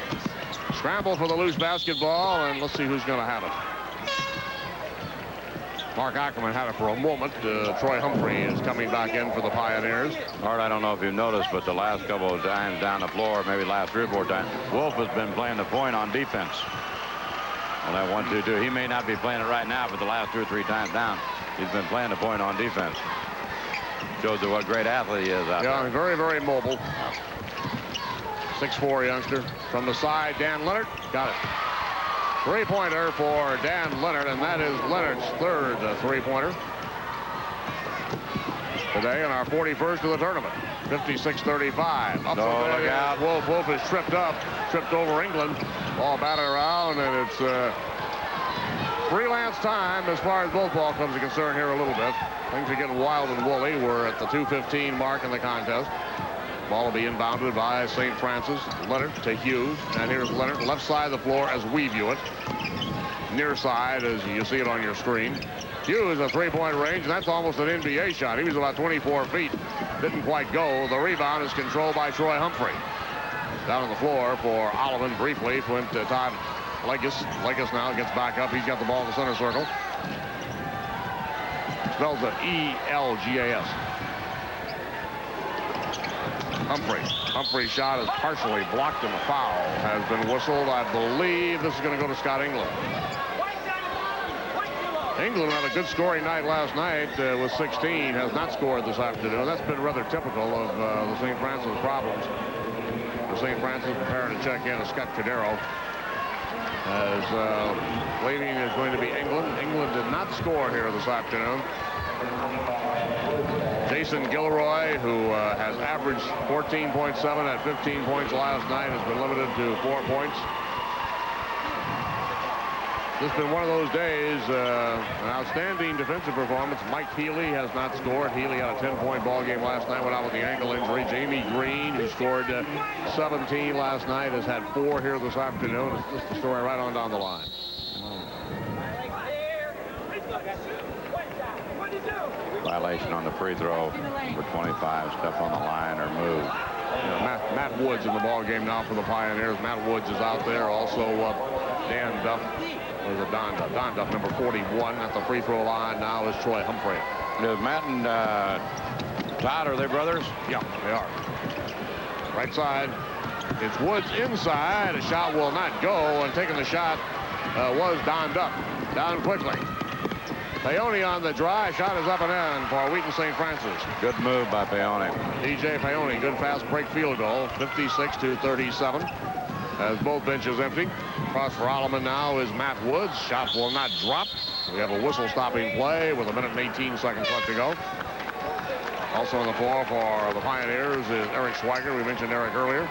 Scramble for the loose basketball, and let's see who's going to have it. Mark Ackerman had it for a moment. Troy Humphrey is coming back in for the Pioneers. Art, I don't know if you've noticed, but the last couple of times down the floor, maybe last 3 or 4 times, Wolf has been playing the point on defense. On that 1-2-2. He may not be playing it right now, but the last 2 or 3 times down, he's been playing the point on defense. Shows you what great athlete he is out there. Yeah, very, very mobile. 6'4" youngster. From the side, Dan Leonard. Got it. 3-pointer for Dan Leonard, and that is Leonard's 3rd 3-pointer today in our 41st of the tournament. 56-35. Up No, look out. Wolf is tripped over England. Ball batted around, and it's freelance time as far as both ball clubs are concerned here a little bit. Things are getting wild and woolly. We're at the 2:15 mark in the contest. Ball will be inbounded by St. Francis. Leonard to Hughes. And here's Leonard, left side of the floor as we view it. Near side as you see it on your screen. Hughes, a three-point range, and that's almost an NBA shot. He was about 24 feet. Didn't quite go. The rebound is controlled by Troy Humphrey. Down on the floor for Alleman briefly. Went to Todd Legas. Legas now gets back up. He's got the ball in the center circle. Spells it E-L-G-A-S. Humphrey's shot is partially blocked, and a foul has been whistled. I believe this is going to go to Scott England. England had a good scoring night last night with 16. Has not scored this afternoon. That's been rather typical of the St. Francis problems. The St. Francis preparing to check in as Scott Cordero. As leading is going to be England. England did not score here this afternoon. Jason Gilroy, who has averaged 14.7 at 15 points last night, has been limited to 4 points. This has been one of those days, an outstanding defensive performance. Mike Healy has not scored. Healy had a 10-point ball game last night, went out with the ankle injury. Jamie Green, who scored 17 last night, has had 4 here this afternoon. It's just a story right on down the line. Violation on the free throw for 25. Step on the line or move. Matt Woods in the ball game now for the Pioneers. Matt Woods is out there. Also Dan Duff. Or is it Don Duff? Don Duff, number 41 at the free throw line now is Troy Humphrey. Matt and Todd, are they brothers? Yeah, they are. Right side. It's Woods inside. A shot will not go, and taking the shot was Don Duff. Down quickly. Paone on the drive. Shot is up and in for Wheaton St. Francis. Good move by Paone. DJ Paone, good fast break field goal. 56-37. As both benches empty. Across for Alleman now is Matt Woods. Shot will not drop. We have a whistle stopping play with 1 minute and 18 seconds left to go. Also on the floor for the Pioneers is Eric Schweiger. We mentioned Eric earlier.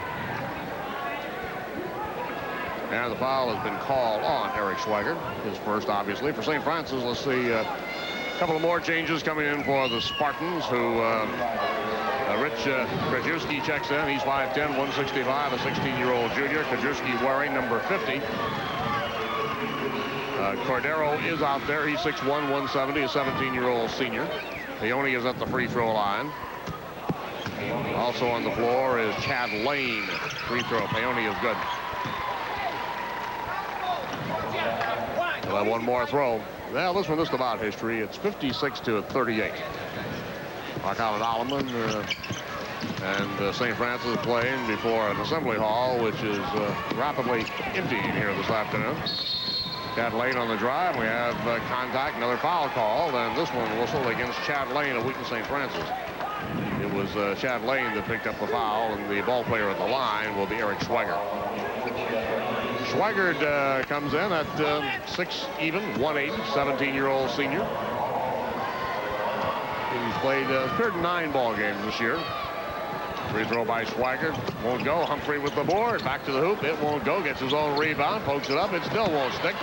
And the foul has been called on Eric Schweiger. His first, obviously. For St. Francis, let's see a couple of more changes coming in for the Spartans, who Rich Krajewski checks in. He's 5'10", 165, a 16-year-old junior. Krajewski wearing number 50. Cordero is out there. He's 6'1", 170, a 17-year-old senior. Paone is at the free throw line. Also on the floor is Chad Lane. Free throw. Paone is good. We'll have one more throw. Well, this one is about history. It's 56-38. Rock Island Alleman and St. Francis playing before an assembly hall, which is rapidly emptying here this afternoon. Chad Lane on the drive. We have contact, another foul called, and this one whistled against Chad Lane of Wheaton St. Francis. It was Chad Lane that picked up the foul, and the ball player at the line will be Eric Schweiger. Schweiger comes in at 6 even, 1'8", 17-year-old senior. He's appeared in 9 ball games this year. Free throw by Schweiger. Won't go. Humphrey with the board. Back to the hoop. It won't go. Gets his own rebound. Pokes it up. It still won't stick.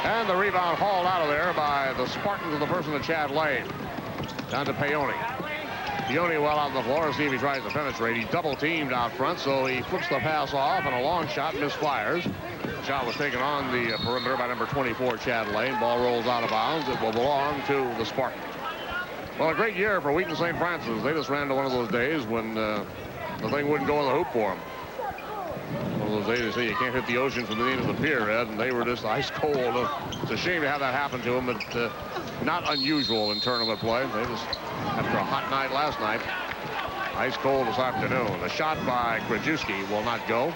And the rebound hauled out of there by the Spartans in the person of Chad Lane. Down to Paone. Paone well out on the floor. See if he tries to penetrate. He's double teamed out front, so he flips the pass off, and a long shot misfires. The shot was taken on the perimeter by number 24, Chad Lane. Ball rolls out of bounds. It will belong to the Spartans. Well, a great year for Wheaton St. Francis. They just ran into one of those days when the thing wouldn't go in the hoop for them. One of those days they say you can't hit the ocean from the end of the pier, Ed, and they were just ice cold. It's a shame to have that happen to them, but not unusual in tournament play. They just, after a hot night last night, ice cold this afternoon. A shot by Krajewski will not go.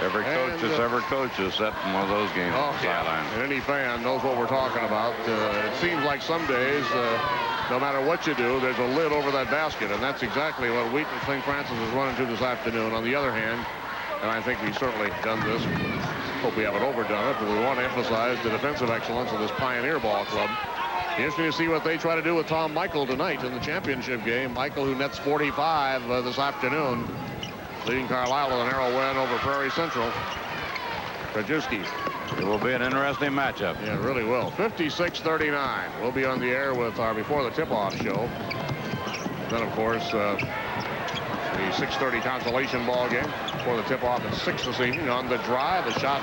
Every coach that's ever coached has set in one of those games. Oh, yeah. And any fan knows what we're talking about. It seems like some days, no matter what you do, there's a lid over that basket, and that's exactly what Wheaton St. Francis is running to this afternoon. On the other hand, and I think we've certainly done this, hope we haven't overdone it, but we want to emphasize the defensive excellence of this Pioneer ball club. Interesting to see what they try to do with Tom Michael tonight in the championship game. Michael, who nets 45 this afternoon, leading Carlisle with a narrow win over Prairie Central. Krajewski. It will be an interesting matchup. Yeah, it really will. 56-39. We'll be on the air with our Before the Tip-Off show. Then, of course, the 6:30 consolation ball game before the tip-off at 6 this evening. On the drive, the shot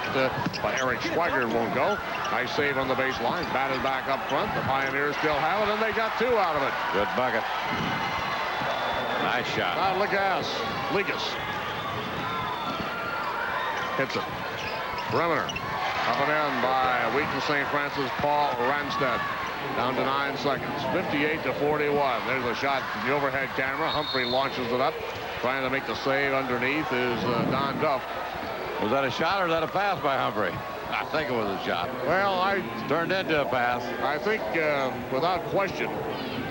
by Eric Schweiger won't go. Nice save on the baseline. Batted back up front. The Pioneers still have it, and they got 2 out of it. Good bucket. Nice shot. Ligas hits it. Perimeter. Up and in by Wheaton St. Francis, Paul Ranstead. Down to 9 seconds. 58-41. There's a shot from the overhead camera. Humphrey launches it up. Trying to make the save underneath is Don Duff. Was that a shot or was that a pass by Humphrey? I think it was a shot. Well, turned into a pass. I think, without question,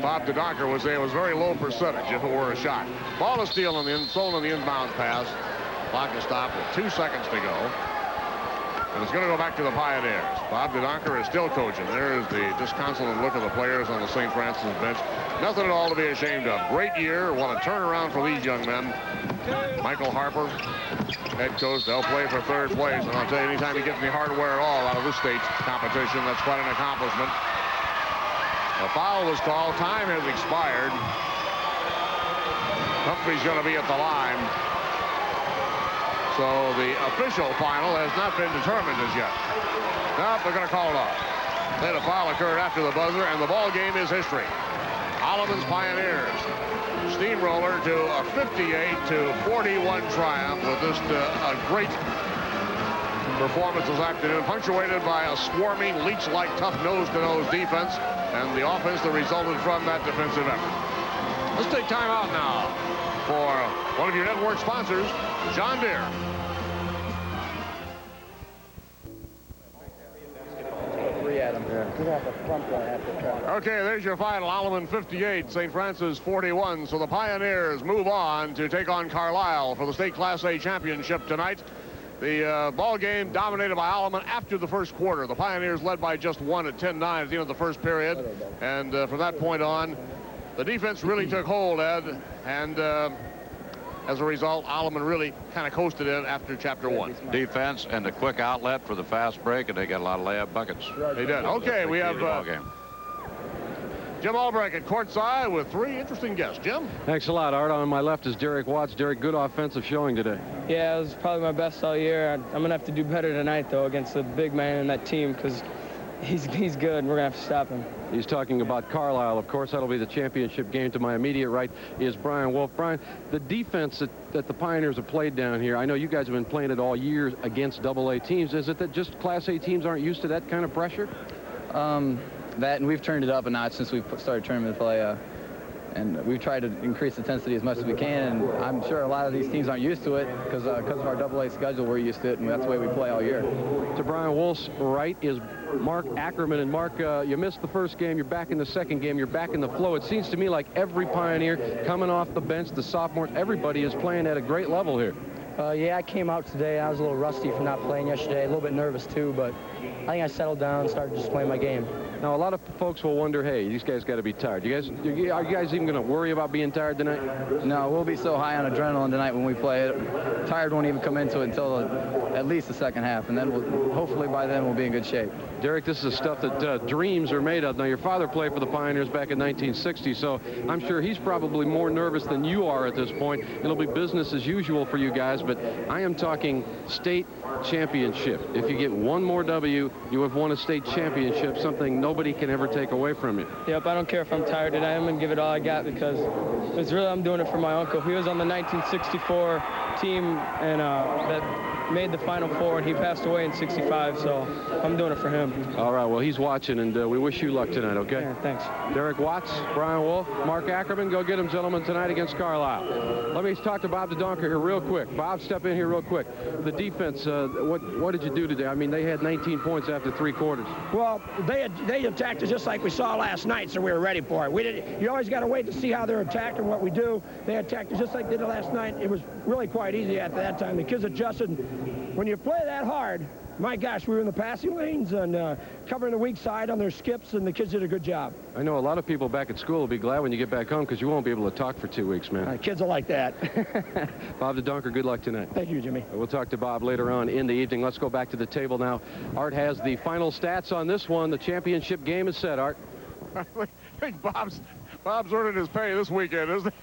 Bob DeDonker would say it was very low percentage if it were a shot. Ball is stolen on the inbound pass. Clock is stopped with 2 seconds to go. And it's going to go back to the Pioneers. Bob DeDonker is still coaching. There is the disconsolate look of the players on the St. Francis bench. Nothing at all to be ashamed of. Great year. What a turnaround for these young men. Michael Harper, head coach. They'll play for 3rd place. And I'll tell you, anytime you get any hardware at all out of this state competition, that's quite an accomplishment. A foul was called. Time has expired. Humphrey's going to be at the line. So the official final has not been determined as yet. Now they're going to call it off. Then a foul occurred after the buzzer, and the ball game is history. Alleman's Pioneers steamroller to a 58-41 triumph with this a great performance this afternoon, punctuated by a swarming, Leach-like tough nose-to-nose defense, and the offense that resulted from that defensive effort. Let's take time out now for one of your network sponsors, John Deere. Okay, there's your final. Alleman 58, St. Francis 41. So the Pioneers move on to take on Carlisle for the state Class A championship tonight. The ball game dominated by Alleman after the first quarter. The Pioneers led by just 1 at 10-9 at the end of the first period. And from that point on, the defense really took hold, Ed. And as a result, Alleman really kind of coasted in after chapter 1. Defense and a quick outlet for the fast break, and they got a lot of layup buckets. They did. Okay, we have Jim Albrecht courtside with 3 interesting guests. Jim? Thanks a lot, Art. On my left is Derek Watts. Derek, good offensive showing today. Yeah, it was probably my best all year. I'm going to have to do better tonight, though, against the big man in that team, because he's good, and we're going to have to stop him. He's talking about Carlisle. Of course, that'll be the championship game. To my immediate right is Brian Wolf. Brian, the defense that the Pioneers have played down here, I know you guys have been playing it all year against AA teams. Is it that just Class A teams aren't used to that kind of pressure? That, and we've turned it up a notch since we've started tournament play. And we've tried to increase the intensity as much as we can, and I'm sure a lot of these teams aren't used to it because of our AA schedule. We're used to it, and that's the way we play all year. To Brian Wolf's right is Mark Ackerman. And Mark, you missed the first game. You're back in the second game. You're back in the flow. It seems to me like every Pioneer coming off the bench, the sophomores, everybody is playing at a great level here. Yeah, I came out today. I was a little rusty from not playing yesterday, a little bit nervous too, but I think I settled down and started just playing my game. Now, a lot of folks will wonder, hey, these guys got to be tired. Are you guys even going to worry about being tired tonight? No, we'll be so high on adrenaline tonight when we play it. Tired won't even come into it until at least the second half, and then hopefully by then we'll be in good shape. Derek, this is the stuff that dreams are made of. Now, your father played for the Pioneers back in 1960, so I'm sure he's probably more nervous than you are at this point. It'll be business as usual for you guys, but I am talking state championship. If you get one more W, you have won a state championship, something nobody can ever take away from you. Yep, I don't care if I'm tired today. I'm going to give it all I got because it's really, I'm doing it for my uncle. He was on the 1964 team and that made the Final Four, and he passed away in '65, so I'm doing it for him. All right, well, he's watching, and we wish you luck tonight, okay? Yeah, thanks. Derek Watts, Brian Wolf, Mark Ackerman, go get them, gentlemen, tonight against Carlisle. Let me talk to Bob DeDonker here real quick. Bob, step in here real quick. The defense, what did you do today? I mean, they had 19 points after 3 quarters. Well, they attacked us just like we saw last night, so we were ready for it. You always got to wait to see how they're attacked and what we do. They attacked us just like they did last night. It was really quite easy at that time. The kids adjusted. when you play that hard, my gosh, we were in the passing lanes and covering the weak side on their skips, and the kids did a good job. I know a lot of people back at school will be glad when you get back home because you won't be able to talk for 2 weeks, man. Kids are like that. Bob DeDonker, good luck tonight. Thank you, Jimmy. We'll talk to Bob later on in the evening. Let's go back to the table now. Art has the final stats on this one. The championship game is set, Art. I think Bob's earning his pay this weekend, isn't he?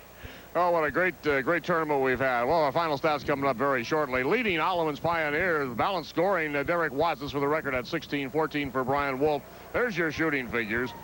Oh, what a great tournament we've had. Well, our final stats coming up very shortly. Leading Alleman's Pioneers, balanced scoring, Derek Watts is for the record at 16-14 for Brian Wolf. There's your shooting figures.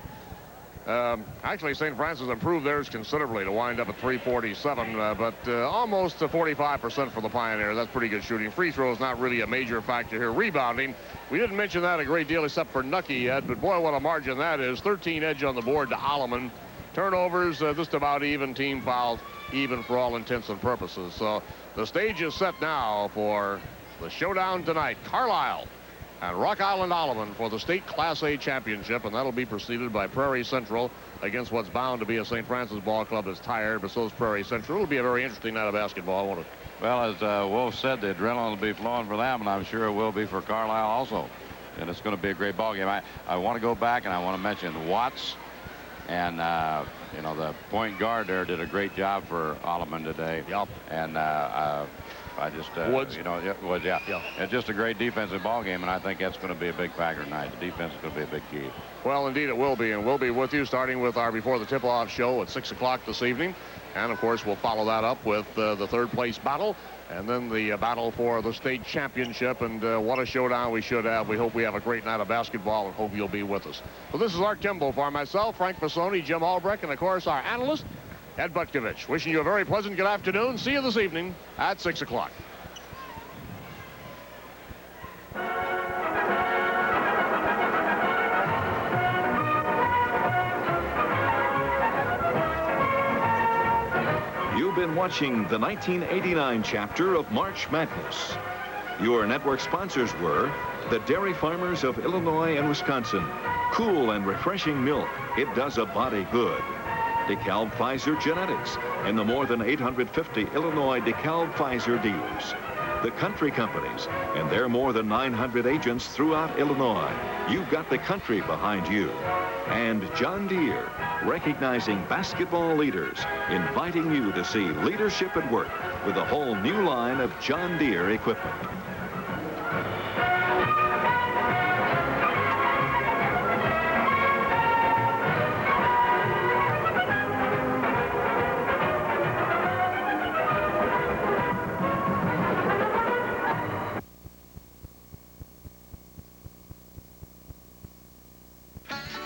Actually, St. Francis improved theirs considerably to wind up at 347, but almost 45% for the Pioneers. That's pretty good shooting. Free throws not really a major factor here. Rebounding, we didn't mention that a great deal except for Nucky yet, but boy, what a margin that is. 13 edge on the board to Alleman. Turnovers, just about even. Team fouls, even for all intents and purposes. So the stage is set now for the showdown tonight. Carlisle and Rock Island Alleman for the state Class A championship, and that'll be preceded by Prairie Central against what's bound to be a St. Francis ball club that's tired, but so is Prairie Central. It'll be a very interesting night of basketball, won't it? Well, as Wolf said, the adrenaline will be flowing for them, and I'm sure it will be for Carlisle also. And it's going to be a great ball game. I want to go back and I want to mention Watts. And, you know, the point guard there did a great job for Alleman today. Yep. And I just, Woods. you know, Woods, yeah. Yep. It's just a great defensive ball game, and I think that's going to be a big factor tonight. The defense is going to be a big key. Well, indeed it will be, and we'll be with you starting with our Before the Tip-Off show at 6 o'clock this evening. And, of course, we'll follow that up with the third-place battle, and then the battle for the state championship. And what a showdown we should have. We hope we have a great night of basketball and hope you'll be with us. Well, this is Art Kimball for myself, Frank Fasoni, Jim Albrecht, and, of course, our analyst, Ed Butkovich. Wishing you a very pleasant good afternoon. See you this evening at 6 o'clock. You've been watching the 1989 chapter of March Madness. Your network sponsors were the Dairy Farmers of Illinois and Wisconsin. Cool and refreshing milk. It does a body good. DeKalb Pfizer Genetics and the more than 850 Illinois DeKalb Pfizer dealers. The country companies and their more than 900 agents throughout Illinois. You've got the country behind you. And John Deere, recognizing basketball leaders, inviting you to see leadership at work with a whole new line of John Deere equipment.